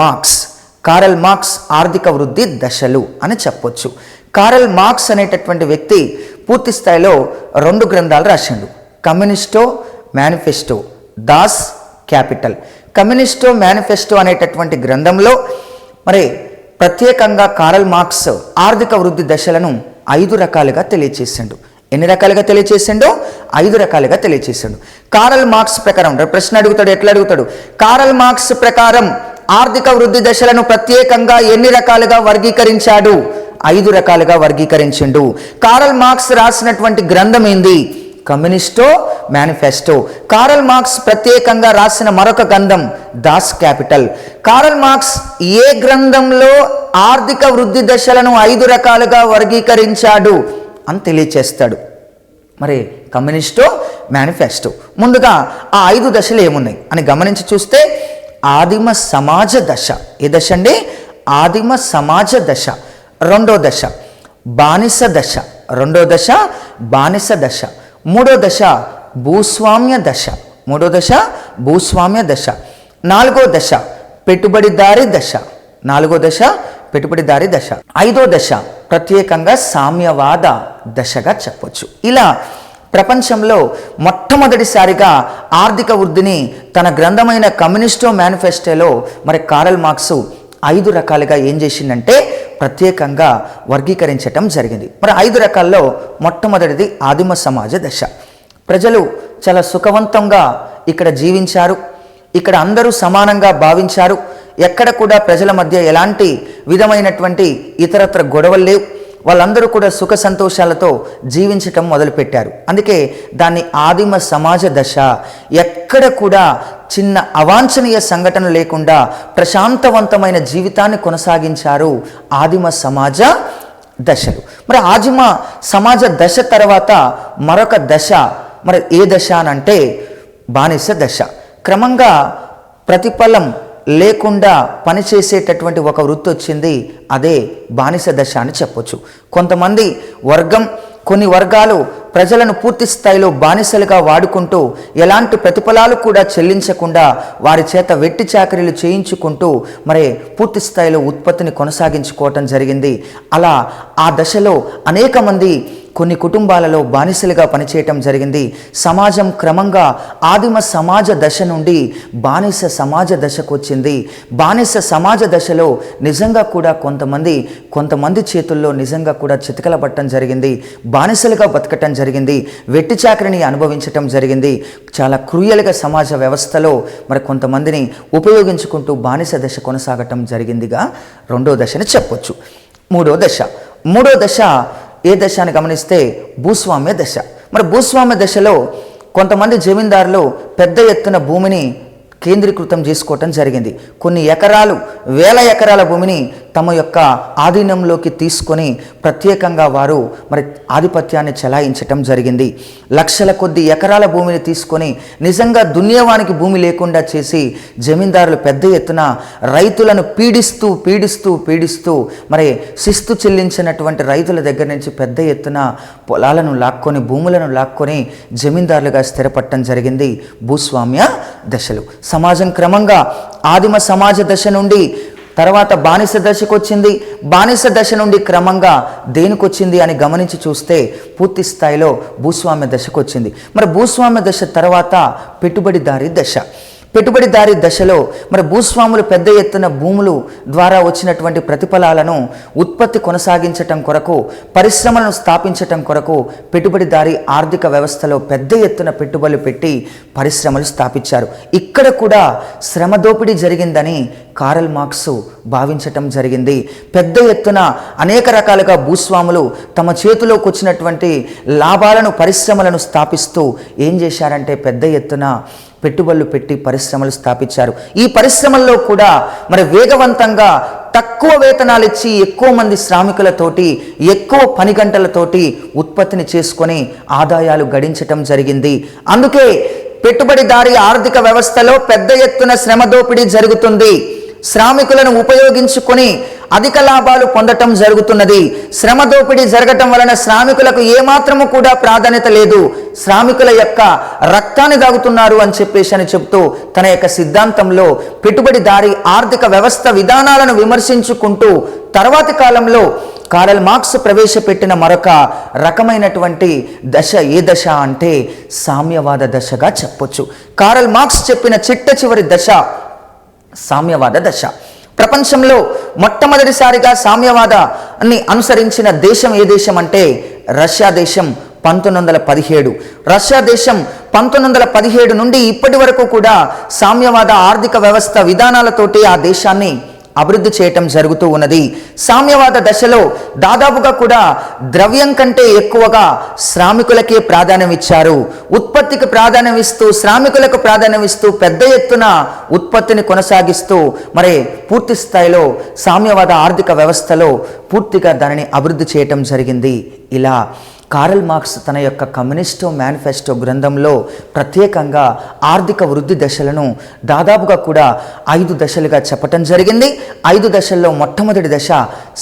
మార్క్స్ ఆర్థిక వృద్ధి దశలు అని చెప్పొచ్చు. కారల్ మార్క్స్ అనేటటువంటి వ్యక్తి పూర్తి స్థాయిలో 2 గ్రంథాలు రాసిండు. కమ్యూనిస్టో మేనిఫెస్టో, దాస్ క్యాపిటల్. కమ్యూనిస్టో మేనిఫెస్టో అనేటటువంటి గ్రంథంలో మరి ప్రత్యేకంగా కారల్ మార్క్స్ ఆర్థిక వృద్ధి దశలను 5 రకాలుగా తెలియచేసిండు. ఎన్ని రకాలుగా తెలియచేసిండో 5 రకాలుగా తెలియచేసిండు. కారల్ మార్క్స్ ప్రకారం ప్రశ్న అడుగుతాడు, ఎట్లా అడుగుతాడు? కారల్ మార్క్స్ ప్రకారం ఆర్థిక వృద్ధి దశలను ప్రత్యేకంగా ఎన్ని రకాలుగా వర్గీకరించాడు? 5 రకాలుగా వర్గీకరించిండు. కారల్ మార్క్స్ రాసినటువంటి గ్రంథం ఏంది? కమ్యూనిస్టో మేనిఫెస్టో. కారల్ మార్క్స్ ప్రత్యేకంగా రాసిన మరొక గ్రంథం దాస్ క్యాపిటల్. కారల్ మార్క్స్ ఏ గ్రంథంలో ఆర్థిక వృద్ధి దశలను 5 రకాలుగా వర్గీకరించాడు అని తెలియచేస్తాడు. మరి కమ్యూనిస్టో మేనిఫెస్టో. ముందుగా ఆ 5 దశలు ఏమున్నాయి అని గమనించి చూస్తే ఆదిమ సమాజ దశ. ఏ దశ అండి? ఆదిమ సమాజ దశ. రెండో దశ బానిస దశ. మూడో దశ భూస్వామ్య దశ. నాలుగో దశ పెట్టుబడిదారీ దశ. పెట్టుబడిదారీ దశ. 5వ దశ ప్రత్యేకంగా సామ్యవాద దశగా చెప్పొచ్చు. ఇలా ప్రపంచంలో మొట్టమొదటిసారిగా ఆర్థిక వృద్ధిని తన గ్రంథమైన కమ్యూనిస్టో మేనిఫెస్టోలో మరి కారల్ మార్క్స్ 5 రకాలుగా ఏం చేసిందంటే ప్రత్యేకంగా వర్గీకరించటం జరిగింది. మరి 5 రకాల్లో మొట్టమొదటిది ఆదిమ సమాజ దశ. ప్రజలు చాలా సుఖవంతంగా ఇక్కడ జీవించారు, ఇక్కడ అందరూ సమానంగా భావించారు, ఎక్కడ కూడా ప్రజల మధ్య ఎలాంటి విధమైనటువంటి ఇతరత్ర గొడవలు లేవు, వాళ్ళందరూ కూడా సుఖ సంతోషాలతో జీవించటం మొదలుపెట్టారు. అందుకే దాన్ని ఆదిమ సమాజ దశ. ఎక్కడ కూడా చిన్న అవాంఛనీయ సంఘటన లేకుండా ప్రశాంతవంతమైన జీవితాన్ని కొనసాగించారు ఆదిమ సమాజ దశలు. మరి ఆదిమ సమాజ దశ తర్వాత మరొక దశ, మరి ఏ దశ అనంటే బానిస దశ. క్రమంగా ప్రతిఫలం లేకుండా పనిచేసేటటువంటి ఒక వృత్తి వచ్చింది, అదే బానిస దశ అని చెప్పొచ్చు. కొంతమంది కొన్ని వర్గాలు ప్రజలను పూర్తి స్థాయిలో బానిసలుగా వాడుకుంటూ ఎలాంటి ప్రతిఫలాలు కూడా చెల్లించకుండా వారి చేత వెట్టి చాకరీలు చేయించుకుంటూ మరి పూర్తి స్థాయిలో ఉత్పత్తిని కొనసాగించుకోవటం జరిగింది. అలా ఆ దశలో అనేక మంది కొన్ని కుటుంబాలలో బానిసలుగా పనిచేయటం జరిగింది. సమాజం క్రమంగా ఆదిమ సమాజ దశ నుండి బానిస సమాజ దశకు వచ్చింది. బానిస సమాజ దశలో నిజంగా కూడా కొంతమంది చేతుల్లో నిజంగా కూడా చితకలబట్టడం జరిగింది, బానిసలుగా బతకటం జరిగింది, వెట్టి చాకరిని అనుభవించటం జరిగింది. చాలా క్రూయలుగా సమాజ వ్యవస్థలో మరి కొంతమందిని ఉపయోగించుకుంటూ బానిస దశ కొనసాగటం జరిగిందిగా 2వ దశని చెప్పొచ్చు. 3వ దశ ఏ దశ అని గమనిస్తే భూస్వామ్య దశ. మరి భూస్వామ్య దశలో కొంతమంది జమీందారులు పెద్ద ఎత్తున భూమిని కేంద్రీకృతం చేసుకోవటం జరిగింది. కొన్ని వేల ఎకరాల భూమిని తమ యొక్క ఆధీనంలోకి తీసుకొని ప్రత్యేకంగా వారు మరి ఆధిపత్యాన్ని చెలాయించటం జరిగింది. లక్షల కొద్ది ఎకరాల భూమిని తీసుకొని నిజంగా దున్యవానికి భూమి లేకుండా చేసి జమీందారులు పెద్ద ఎత్తున రైతులను పీడిస్తూ మరి శిస్తు చెల్లించినటువంటి రైతుల దగ్గర నుంచి పెద్ద ఎత్తున పొలాలను లాక్కొని భూములను లాక్కొని జమీందారులుగా స్థిరపడటం జరిగింది. భూస్వామ్య దశలు. సమాజం క్రమంగా ఆదిమ సమాజ దశ నుండి తర్వాత బానిస దశకు వచ్చింది. బానిస దశ నుండి క్రమంగా దేనికొచ్చింది అని గమనించి చూస్తే పూర్తి స్థాయిలో భూస్వామ్య దశకు వచ్చింది. మరి భూస్వామ్య దశ తర్వాత పెట్టుబడిదారీ దశ. పెట్టుబడిదారీ దశలో మరి భూస్వాములు పెద్ద ఎత్తున భూములు ద్వారా వచ్చినటువంటి ప్రతిఫలాలను ఉత్పత్తి కొనసాగించటం కొరకు, పరిశ్రమలను స్థాపించటం కొరకు పెట్టుబడిదారీ ఆర్థిక వ్యవస్థలో పెద్ద ఎత్తున పెట్టుబడులు పెట్టి పరిశ్రమలు స్థాపించారు. ఇక్కడ కూడా శ్రమ దోపిడీ జరిగిందని కారల్ మార్క్స్ భావించటం జరిగింది. పెద్ద ఎత్తున అనేక రకాలుగా భూస్వాములు తమ చేతిలోకి వచ్చినటువంటి లాభాలను పరిశ్రమలను స్థాపిస్తూ ఏం చేశారంటే పెద్ద ఎత్తున పెట్టుబడులు పెట్టి పరిశ్రమలు స్థాపించారు. ఈ పరిశ్రమల్లో కూడా మరి వేగవంతంగా తక్కువ వేతనాలు ఇచ్చి ఎక్కువ మంది శ్రామికులతోటి ఎక్కువ పని గంటలతోటి ఉత్పత్తిని చేసుకొని ఆదాయాలు గడించటం జరిగింది. అందుకే పెట్టుబడిదారీ ఆర్థిక వ్యవస్థలో పెద్ద ఎత్తున శ్రమ దోపిడీ జరుగుతుంది. శ్రామికులను ఉపయోగించుకొని అధిక లాభాలు పొందటం జరుగుతున్నది. శ్రమ దోపిడీ జరగటం వలన శ్రామికులకు ఏమాత్రము కూడా ప్రాధాన్యత లేదు. శ్రామికుల యొక్క రక్తాన్ని దాగుతున్నారు అని చెప్తూ తన యొక్క సిద్ధాంతంలో పెట్టుబడిదారీ ఆర్థిక వ్యవస్థ విధానాలను విమర్శించుకుంటూ తర్వాతి కాలంలో కారల్ మార్క్స్ ప్రవేశపెట్టిన మరొక రకమైనటువంటి దశ ఏ దశ అంటే సామ్యవాద దశగా చెప్పొచ్చు. కారల్ మార్క్స్ చెప్పిన చిట్ట చివరి దశ సామ్యవాద దశ. ప్రపంచంలో మొట్టమొదటిసారిగా సామ్యవాదాన్ని అనుసరించిన దేశం ఏ దేశం అంటే రష్యా దేశం 1917. రష్యా దేశం 1917 నుండి ఇప్పటి వరకు కూడా సామ్యవాద ఆర్థిక వ్యవస్థ విధానాలతోటి ఆ దేశాన్ని అభివృద్ధి చేయటం జరుగుతూ ఉన్నది. సామ్యవాద దశలో దాదాపుగా కూడా ద్రవ్యం కంటే ఎక్కువగా శ్రామికులకే ప్రాధాన్యం ఇచ్చారు. ఉత్పత్తికి ప్రాధాన్యం ఇస్తూ శ్రామికులకు ప్రాధాన్యం ఇస్తూ పెద్ద ఎత్తున ఉత్పత్తిని కొనసాగిస్తూ మరి పూర్తి స్థాయిలో సామ్యవాద ఆర్థిక వ్యవస్థలో పూర్తిగా దానిని అభివృద్ధి చేయటం జరిగింది. ఇలా కారల్ మార్క్స్ తన యొక్క కమ్యూనిస్టో మేనిఫెస్టో గ్రంథంలో ప్రత్యేకంగా ఆర్థిక వృద్ధి దశలను దాదాపుగా కూడా 5 దశలుగా చెప్పటం జరిగింది. 5 దశల్లో మొట్టమొదటి దశ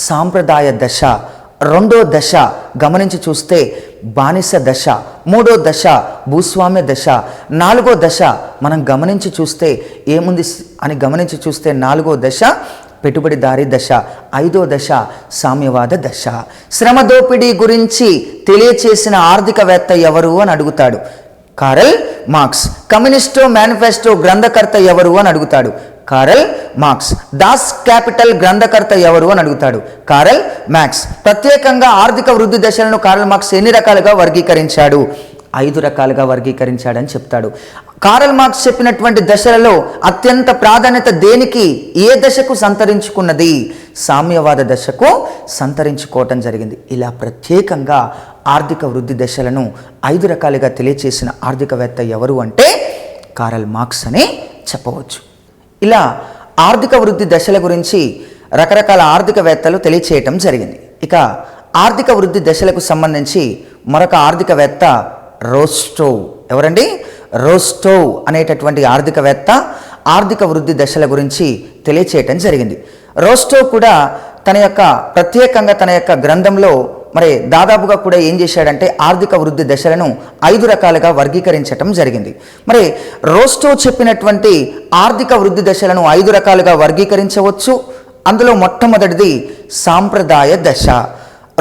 సాంప్రదాయ దశ, 2వ దశ గమనించి చూస్తే బానిస దశ, 3వ దశ భూస్వామ్య దశ, 4వ దశ మనం గమనించి చూస్తే ఏముంది అని గమనించి చూస్తే 4వ దశ పెట్టుబడిదారీ దశ. 5వ దశ సామ్యవాద దశ. శ్రమ దోపిడీ గురించి తెలియచేసిన ఆర్థికవేత్త ఎవరు అని అడుగుతాడు. Karl marks. కమ్యూనిస్టు మేనిఫెస్టో గ్రంథకర్త ఎవరు అని అడుగుతాడు. Karl marks. దాస్ క్యాపిటల్ గ్రంథకర్త ఎవరు అని అడుగుతాడు. Karl marks. ప్రత్యేకంగా ఆర్థిక వృద్ధి దశలను కారల్ మార్క్స్ ఎన్ని రకాలుగా వర్గీకరించాడు? 5 రకాలుగా వర్గీకరించాడని చెప్తాడు. కారల్ మార్క్స్ చెప్పినటువంటి దశలలో అత్యంత ప్రాధాన్యత దేనికి, ఏ దశకు సంతరించుకున్నది? సామ్యవాద దశకు సంతరించుకోవటం జరిగింది. ఇలా ప్రత్యేకంగా ఆర్థిక వృద్ధి దశలను 5 రకాలుగా తెలియచేసిన ఆర్థికవేత్త ఎవరు అంటే కారల్ మార్క్స్ అని చెప్పవచ్చు. ఇలా ఆర్థిక వృద్ధి దశల గురించి రకరకాల ఆర్థికవేత్తలు తెలియచేయటం జరిగింది. ఇక ఆర్థిక వృద్ధి దశలకు సంబంధించి మరొక ఆర్థికవేత్త రోస్టోవ్. ఎవరండి? రోస్టోవ్ అనేటటువంటి ఆర్థికవేత్త ఆర్థిక వృద్ధి దశల గురించి తెలియచేయటం జరిగింది. రోస్టోవ్ కూడా ప్రత్యేకంగా తన యొక్క గ్రంథంలో దాదాపుగా కూడా ఏం చేశాడంటే ఆర్థిక వృద్ధి దశలను 5 రకాలుగా వర్గీకరించటం జరిగింది. రోస్టోవ్ చెప్పినటువంటి ఆర్థిక వృద్ధి దశలను 5 రకాలుగా వర్గీకరించవచ్చు. అందులో మొట్టమొదటిది సాంప్రదాయ దశ.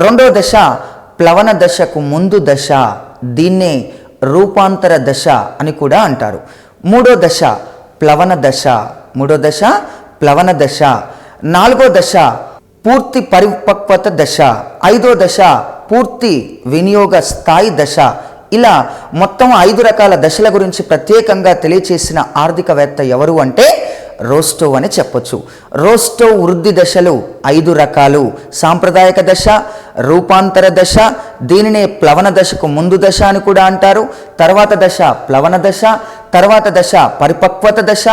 2వ దశ ప్లవన దశకు ముందు దశ, దీన్నే రూపాంతర దశ అని కూడా అంటారు. 3వ దశ ప్లవన దశ. 4వ దశ పూర్తి పరిపక్వత దశ. 5వ దశ పూర్తి వినియోగ స్థాయి దశ. ఇలా మొత్తం 5 రకాల దశల గురించి ప్రత్యేకంగా తెలియచేసిన ఆర్థికవేత్త ఎవరు అంటే రోస్టోవ్ అని చెప్పొచ్చు. రోస్టోవ్ వృద్ధి దశలు 5 రకాలు. సాంప్రదాయక దశ, రూపాంతర దశ, దీనినే ప్లవన దశకు ముందు దశ అని కూడా అంటారు. తర్వాత దశ ప్లవన దశ, తర్వాత దశ పరిపక్వత దశ,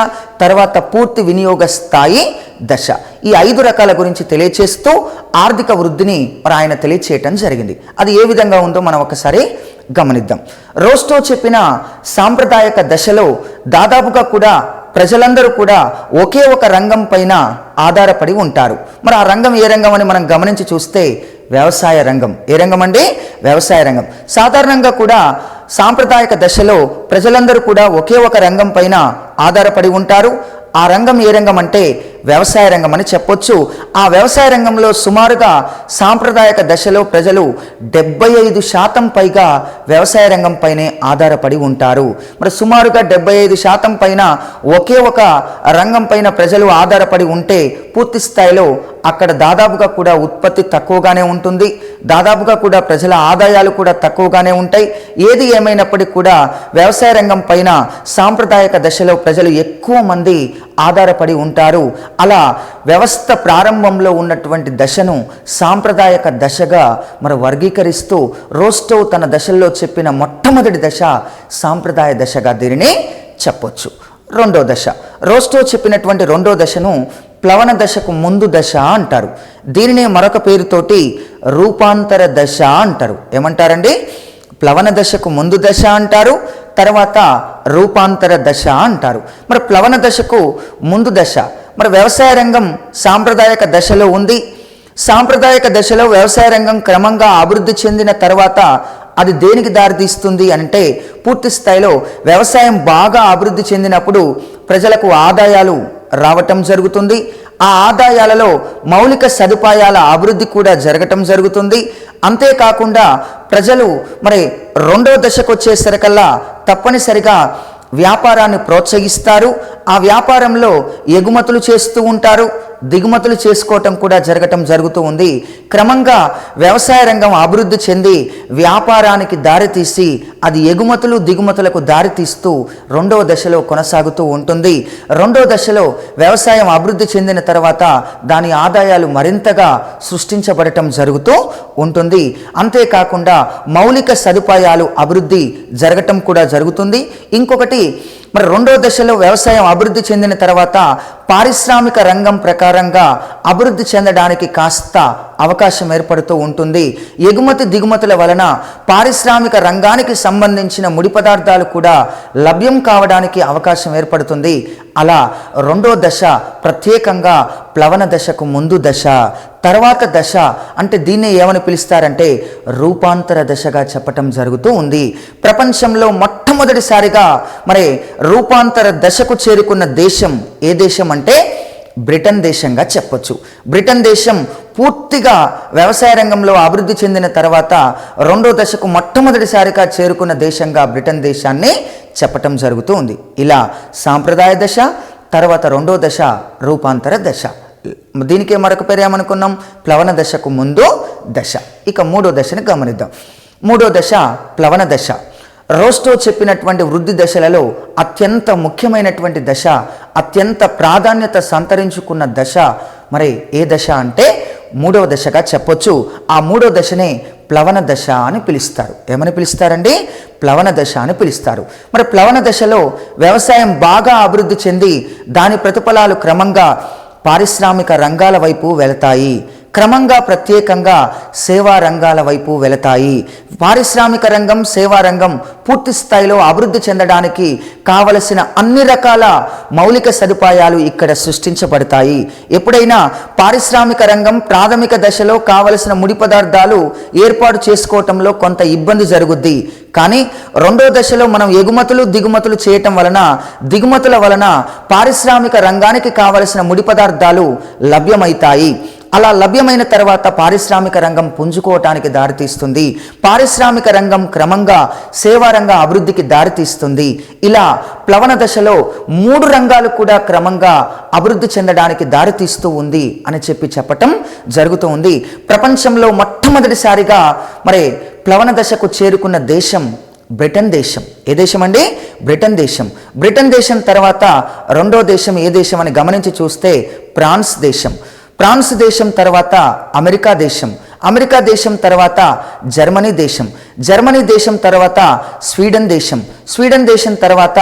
తర్వాత పూర్తి వినియోగ స్థాయి దశ. ఈ 5 రకాల గురించి తెలియచేస్తూ ఆర్థిక వృద్ధిని ఆయన తెలియచేయటం జరిగింది. అది ఏ విధంగా ఉందో మనం ఒకసారి గమనిద్దాం. రోస్టోవ్ చెప్పిన సాంప్రదాయక దశలో దాదాపుగా కూడా ప్రజలందరూ కూడా ఒకే ఒక రంగం పైన ఆధారపడి ఉంటారు. ఆ రంగం ఏ రంగం అని మనం గమనించి చూస్తే వ్యవసాయ రంగం. ఏ రంగం అండి? వ్యవసాయ రంగం. సాధారణంగా కూడా సాంప్రదాయక దశలో ప్రజలందరూ కూడా ఒకే ఒక రంగం పైన ఆధారపడి ఉంటారు. ఆ రంగం ఏ రంగం అంటే వ్యవసాయ రంగం అని చెప్పొచ్చు. ఆ వ్యవసాయ రంగంలో సుమారుగా సాంప్రదాయక దశలో ప్రజలు 75% పైగా వ్యవసాయ రంగం పైనే ఆధారపడి ఉంటారు. సుమారుగా 75% పైన ఒకే ఒక రంగం పైన ప్రజలు ఆధారపడి ఉంటే పూర్తి స్థాయిలో అక్కడ దాదాపుగా కూడా ఉత్పత్తి తక్కువగానే ఉంటుంది. దాదాపుగా కూడా ప్రజల ఆదాయాలు కూడా తక్కువగానే ఉంటాయి. ఏది ఏమైనప్పటికీ కూడా వ్యవసాయ రంగం పైన సాంప్రదాయక దశలో ప్రజలు ఎక్కువ మంది ఆధారపడి ఉంటారు. అలా వ్యవస్థ ప్రారంభంలో ఉన్నటువంటి దశను సాంప్రదాయక దశగా వర్గీకరిస్తూ రోస్టోవ్ తన దశల్లో చెప్పిన మొట్టమొదటి దశ సాంప్రదాయ దశగా దీనిని చెప్పొచ్చు. 2వ దశ రోస్టోవ్ చెప్పినటువంటి 2వ దశను ప్లవన దశకు ముందు దశ అంటారు. దీనినే మరొక పేరుతోటి రూపాంతర దశ అంటారు. ఏమంటారండి? ప్లవన దశకు ముందు దశ అంటారు, తర్వాత రూపాంతర దశ అంటారు. ప్లవన దశకు ముందు దశ వ్యవసాయ రంగం సాంప్రదాయక దశలో ఉంది. సాంప్రదాయక దశలో వ్యవసాయ రంగం క్రమంగా అభివృద్ధి చెందిన తర్వాత అది దేనికి దారితీస్తుంది అంటే పూర్తి స్థాయిలో వ్యవసాయం బాగా అభివృద్ధి చెందినప్పుడు ప్రజలకు ఆదాయాలు రావటం జరుగుతుంది. ఆ ఆదాయాలలో మౌలిక సదుపాయాల అభివృద్ధి కూడా జరగటం జరుగుతుంది. అంతేకాకుండా ప్రజలు 2వ దశకు వచ్చేసరికల్లా తప్పనిసరిగా వ్యాపారాన్ని ప్రోత్సహిస్తారు. ఆ వ్యాపారంలో ఎగుమతులు చేస్తూ ఉంటారు, దిగుమతులు చేసుకోవటం కూడా జరగటం జరుగుతూ ఉంది. క్రమంగా వ్యవసాయ రంగం అభివృద్ధి చెంది వ్యాపారానికి దారితీసి అది ఎగుమతులు దిగుమతులకు దారితీస్తూ 2వ దశలో కొనసాగుతూ ఉంటుంది. 2వ దశలో వ్యవసాయం అభివృద్ధి చెందిన తర్వాత దాని ఆదాయాలు మరింతగా సృష్టించబడటం జరుగుతూ ఉంటుంది. అంతేకాకుండా మౌలిక సదుపాయాలు అభివృద్ధి జరగటం కూడా జరుగుతుంది. ఇంకొకటి 2వ దశలో వ్యవసాయం అభివృద్ధి చెందిన తర్వాత పారిశ్రామిక రంగం ప్రకారంగా అభివృద్ధి చెందడానికి కాస్త అవకాశం ఏర్పడుతూ ఉంటుంది. ఎగుమతి దిగుమతుల వలన పారిశ్రామిక రంగానికి సంబంధించిన ముడి పదార్థాలు కూడా లభ్యం కావడానికి అవకాశం ఏర్పడుతుంది. అలా 2వ దశ ప్రత్యేకంగా ప్లవన దశకు ముందు దశ. తర్వాత దశ అంటే దీన్నే ఏమని పిలుస్తారంటే రూపాంతర దశగా చెప్పటం జరుగుతూ ఉంది. ప్రపంచంలో మొట్టమొదటిసారిగా రూపాంతర దశకు చేరుకున్న దేశం ఏ దేశం అంటే బ్రిటన్ దేశంగా చెప్పొచ్చు. బ్రిటన్ దేశం పూర్తిగా వ్యవసాయ రంగంలో అభివృద్ధి చెందిన తర్వాత రెండో దశకు మొట్టమొదటిసారిగా చేరుకున్న దేశంగా బ్రిటన్ దేశాన్ని చెప్పటం జరుగుతూ ఉంది. ఇలా సాంప్రదాయ దశ, తర్వాత రెండో దశ రూపాంతర దశ. దీనికి మరొక పేరు ఏమనుకున్నాం? ప్లవన దశకు ముందు దశ. ఇక మూడో దశని గమనిద్దాం. మూడో దశ ప్లవన దశ. రోస్టో చెప్పినటువంటి వృద్ధి దశలలో అత్యంత ముఖ్యమైనటువంటి దశ, అత్యంత ప్రాధాన్యత సంతరించుకున్న దశ మరి ఏ దశ అంటే మూడవ దశగా చెప్పొచ్చు. ఆ మూడో దశనే ప్లవన దశ అని పిలుస్తారు. ఏమని పిలుస్తారండి? ప్లవన దశ అని పిలుస్తారు. మరి ప్లవన దశలో వ్యవసాయం బాగా అభివృద్ధి చెంది దాని ప్రతిఫలాలు క్రమంగా పారిశ్రామిక రంగాల వైపు వెళతాయి, క్రమంగా ప్రత్యేకంగా సేవా రంగాల వైపు వెళతాయి. పారిశ్రామిక రంగం, సేవా రంగం పూర్తి స్థాయిలో అభివృద్ధి చెందడానికి కావలసిన అన్ని రకాల మౌలిక సదుపాయాలు ఇక్కడ సృష్టించబడతాయి. ఎప్పుడైనా పారిశ్రామిక రంగం ప్రాథమిక దశలో కావలసిన ముడి పదార్థాలు ఏర్పాటు చేసుకోవటంలో కొంత ఇబ్బంది జరుగుద్ది. కానీ రెండో దశలో మనం ఎగుమతులు దిగుమతులు చేయటం వలన, దిగుమతుల వలన పారిశ్రామిక రంగానికి కావలసిన ముడి పదార్థాలు లభ్యమవుతాయి. అలా లభ్యమైన తర్వాత పారిశ్రామిక రంగం పుంజుకోవటానికి దారితీస్తుంది. పారిశ్రామిక రంగం క్రమంగా సేవా రంగ అభివృద్ధికి దారితీస్తుంది. ఇలా ప్లవన దశలో మూడు రంగాలు కూడా క్రమంగా అభివృద్ధి చెందడానికి దారితీస్తూ ఉంది అని చెప్పటం జరుగుతూ ఉంది. ప్రపంచంలో మొట్టమొదటిసారిగా మరి ప్లవన దశకు చేరుకున్న దేశం బ్రిటన్ దేశం. ఏ దేశం అండి? బ్రిటన్ దేశం. బ్రిటన్ దేశం తర్వాత రెండో దేశం ఏ దేశం అని గమనించి చూస్తే ఫ్రాన్స్ దేశం. ఫ్రాన్స్ దేశం తర్వాత అమెరికా దేశం. అమెరికా దేశం తర్వాత జర్మనీ దేశం. జర్మనీ దేశం తర్వాత స్వీడన్ దేశం. స్వీడన్ దేశం తర్వాత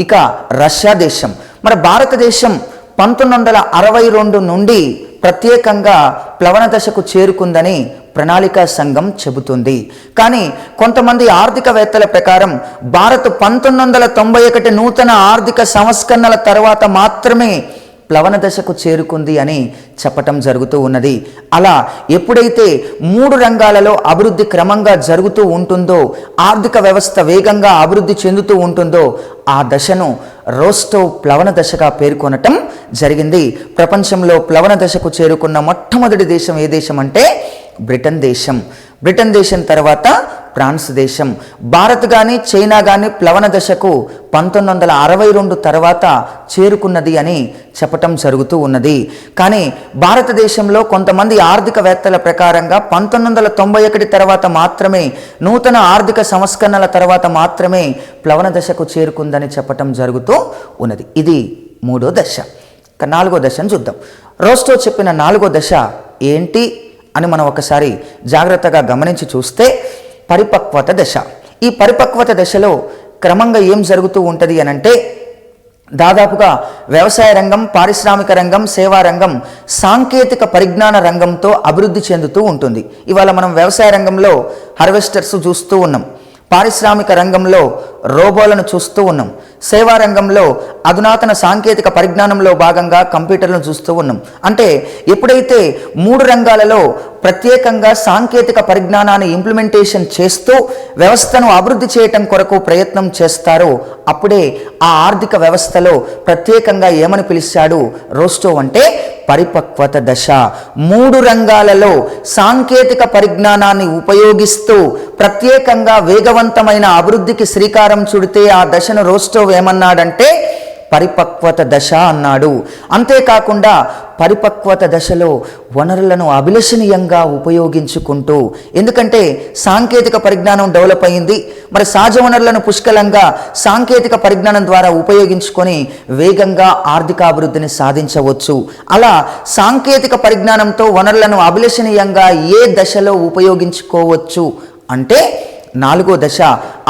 ఇక రష్యా దేశం. మరి భారతదేశం 1962 నుండి ప్రత్యేకంగా ప్లవన దశకు చేరుకుందని ప్రణాళికా సంఘం చెబుతుంది. కానీ కొంతమంది ఆర్థికవేత్తల ప్రకారం భారత్ 1991 నూతన ఆర్థిక సంస్కరణల తర్వాత మాత్రమే ప్లవన దశకు చేరుకుంది అని చెప్పటం జరుగుతూ ఉన్నది. అలా ఎప్పుడైతే మూడు రంగాలలో అభివృద్ధి క్రమంగా జరుగుతూ ఉంటుందో, ఆర్థిక వ్యవస్థ వేగంగా అభివృద్ధి చెందుతూ ఉంటుందో ఆ దశను రోస్టో ప్లవన దశగా పేర్కొనటం జరిగింది. ప్రపంచంలో ప్లవన దశకు చేరుకున్న మొట్టమొదటి దేశం ఏ దేశం అంటే బ్రిటన్ దేశం. బ్రిటన్ దేశం తర్వాత ఫ్రాన్స్ దేశం. భారత్ కానీ చైనా కానీ ప్లవన దశకు 1962 తర్వాత చేరుకున్నది అని చెప్పటం జరుగుతూ ఉన్నది. కానీ భారతదేశంలో కొంతమంది ఆర్థికవేత్తల ప్రకారంగా 1991 తర్వాత మాత్రమే, నూతన ఆర్థిక సంస్కరణల తర్వాత మాత్రమే ప్లవన దశకు చేరుకుందని చెప్పటం జరుగుతూ ఉన్నది. ఇది మూడో దశ. ఇక నాలుగో దశను చూద్దాం. రోస్టో చెప్పిన నాలుగో దశ ఏంటి అని మనం ఒకసారి జాగ్రత్తగా గమనించి చూస్తే పరిపక్వత దశ. ఈ పరిపక్వత దశలో క్రమంగా ఏం జరుగుతూ ఉంటుంది అనంటే దాదాపుగా వ్యవసాయ రంగం, పారిశ్రామిక రంగం, సేవా రంగం సాంకేతిక పరిజ్ఞాన రంగంతో అభివృద్ధి చెందుతూ ఉంటుంది. ఇవాళ మనం వ్యవసాయ రంగంలో హార్వెస్టర్స్ చూస్తూ ఉన్నాం, పారిశ్రామిక రంగంలో రోబోలను చూస్తూ ఉన్నాం, సేవా రంగంలో అధునాతన సాంకేతిక పరిజ్ఞానంలో భాగంగా కంప్యూటర్లను చూస్తూ ఉన్నాం. అంటే ఎప్పుడైతే మూడు రంగాలలో ప్రత్యేకంగా సాంకేతిక పరిజ్ఞానాన్ని ఇంప్లిమెంటేషన్ చేస్తూ వ్యవస్థను అభివృద్ధి చేయటం కొరకు ప్రయత్నం చేస్తారో అప్పుడే ఆ ఆర్థిక వ్యవస్థలో ప్రత్యేకంగా ఏమని పిలిచాడు రోస్టో అంటే పరిపక్వత దశ. మూడు రంగాలలో సాంకేతిక పరిజ్ఞానాన్ని ఉపయోగిస్తూ ప్రత్యేకంగా వేగవంతమైన అభివృద్ధికి శ్రీకారం చుడితే ఆ దశను రోస్టో ఏమన్నాడంటే పరిపక్వత దశ అన్నాడు. అంతేకాకుండా పరిపక్వత దశలో వనరులను అభిలషణీయంగా ఉపయోగించుకుంటూ, ఎందుకంటే సాంకేతిక పరిజ్ఞానం డెవలప్ అయింది, మరి సహజ వనరులను పుష్కలంగా సాంకేతిక పరిజ్ఞానం ద్వారా ఉపయోగించుకొని వేగంగా ఆర్థికాభివృద్ధిని సాధించవచ్చు. అలా సాంకేతిక పరిజ్ఞానంతో వనరులను అభిలషణీయంగా ఏ దశలో ఉపయోగించుకోవచ్చు అంటే నాలుగో దశ.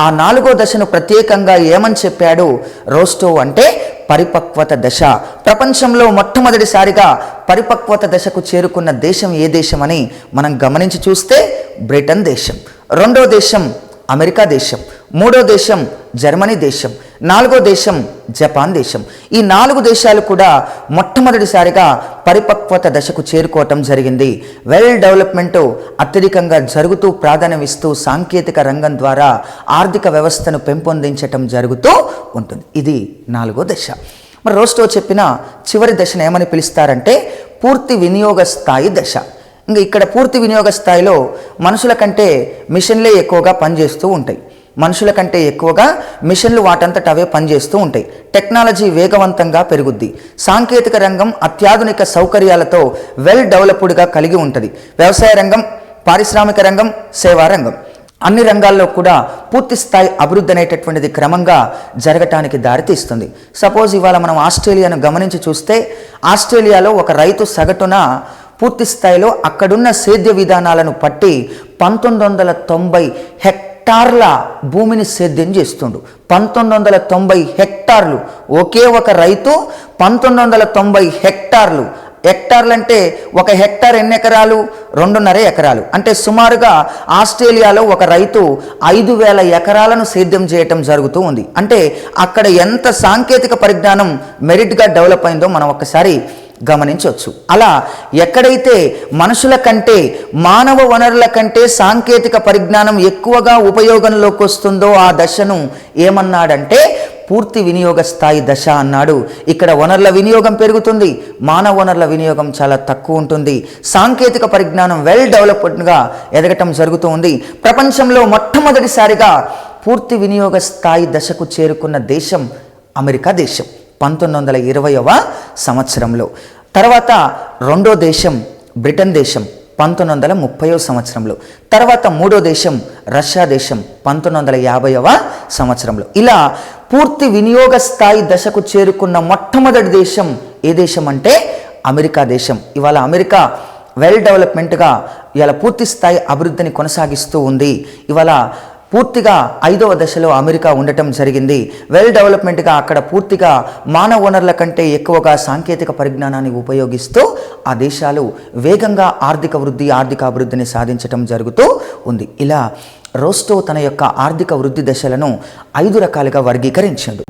ఆ నాలుగో దశను ప్రత్యేకంగా ఏమని చెప్పాడు రోస్టో అంటే పరిపక్వత దశ. ప్రపంచంలో మొట్టమొదటిసారిగా పరిపక్వత దశకు చేరుకున్న దేశం ఏ దేశం అని మనం గమనించి చూస్తే బ్రిటన్ దేశం. రెండో దేశం అమెరికా దేశం. మూడో దేశం జర్మనీ దేశం. నాలుగో దేశం జపాన్ దేశం. ఈ 4 దేశాలు కూడా మొట్టమొదటిసారిగా పరిపక్వత దశకు చేరుకోవటం జరిగింది. డెవలప్మెంట్ అత్యధికంగా జరుగుతూ ప్రాధాన్యమిస్తూ సాంకేతిక రంగం ద్వారా ఆర్థిక వ్యవస్థను పెంపొందించటం జరుగుతూ ఉంటుంది. ఇది 4వ దశ. మరి రోస్టో చెప్పిన చివరి దశను ఏమని పిలుస్తారంటే పూర్తి వినియోగ స్థాయి దశ. ఇంకా ఇక్కడ పూర్తి వినియోగ స్థాయిలో మనుషుల కంటే మిషన్లే ఎక్కువగా పనిచేస్తూ ఉంటాయి. మనుషుల కంటే ఎక్కువగా మిషన్లు వాటంతట అవే పనిచేస్తూ ఉంటాయి. టెక్నాలజీ వేగవంతంగా పెరుగుద్ది. సాంకేతిక రంగం అత్యాధునిక సౌకర్యాలతో వెల్ డెవలప్డ్గా కలిగి ఉంటుంది. వ్యవసాయ రంగం, పారిశ్రామిక రంగం, సేవా రంగం, అన్ని రంగాల్లో కూడా పూర్తి స్థాయి అభివృద్ధి అనేటటువంటిది క్రమంగా జరగటానికి దారితీస్తుంది. సపోజ్ ఇవాళ మనం ఆస్ట్రేలియాను గమనించి చూస్తే, ఆస్ట్రేలియాలో ఒక రైతు సగటున పూర్తి స్థాయిలో అక్కడున్న సేద్య విధానాలను పట్టి 1990 హెక్టార్ల భూమిని సేద్యం చేస్తుండు. 1990 హెక్టార్లు. ఒకే ఒక రైతు 1990 హెక్టార్లు. హెక్టార్లు అంటే ఒక హెక్టార్ ఎన్ని ఎకరాలు? 2.5 ఎకరాలు. అంటే సుమారుగా ఆస్ట్రేలియాలో ఒక రైతు 5,000 ఎకరాలను సేద్యం చేయటం జరుగుతూ ఉంది. అంటే అక్కడ ఎంత సాంకేతిక పరిజ్ఞానం మెరిట్గా డెవలప్ అయిందో మనం ఒక్కసారి గమనించవచ్చు. అలా ఎక్కడైతే మనుషుల కంటే, మానవ వనరుల కంటే సాంకేతిక పరిజ్ఞానం ఎక్కువగా ఉపయోగంలోకి వస్తుందో ఆ దశను ఏమన్నాడంటే పూర్తి వినియోగ స్థాయి దశ అన్నాడు. ఇక్కడ వనరుల వినియోగం పెరుగుతుంది, మానవ వనరుల వినియోగం చాలా తక్కువ ఉంటుంది. సాంకేతిక పరిజ్ఞానం వెల్ డెవలప్డ్గా ఎదగటం జరుగుతూ ఉంది. ప్రపంచంలో మొట్టమొదటిసారిగా పూర్తి వినియోగ స్థాయి దశకు చేరుకున్న దేశం అమెరికా దేశం 1920వ సంవత్సరంలో. తర్వాత రెండో దేశం బ్రిటన్ దేశం 1930వ సంవత్సరంలో. తర్వాత మూడో దేశం రష్యా దేశం 1950వ సంవత్సరంలో. ఇలా పూర్తి వినియోగ స్థాయి దశకు చేరుకున్న మొట్టమొదటి దేశం ఏ దేశం అంటే అమెరికా దేశం. ఇవాళ అమెరికా వెల్ డెవలప్మెంట్గా ఇవాళ పూర్తి స్థాయి అభివృద్ధిని కొనసాగిస్తూ ఉంది. ఇవాళ పూర్తిగా 5వ దశలో అమెరికా ఉండటం జరిగింది. వెల్ డెవలప్మెంట్గా అక్కడ పూర్తిగా మానవ వనరుల కంటే ఎక్కువగా సాంకేతిక పరిజ్ఞానాన్ని ఉపయోగిస్తూ ఆ దేశాలు వేగంగా ఆర్థిక అభివృద్ధిని సాధించటం జరుగుతూ ఉంది. ఇలా రోస్టో తన యొక్క ఆర్థిక వృద్ధి దశలను 5 రకాలుగా వర్గీకరించాడు.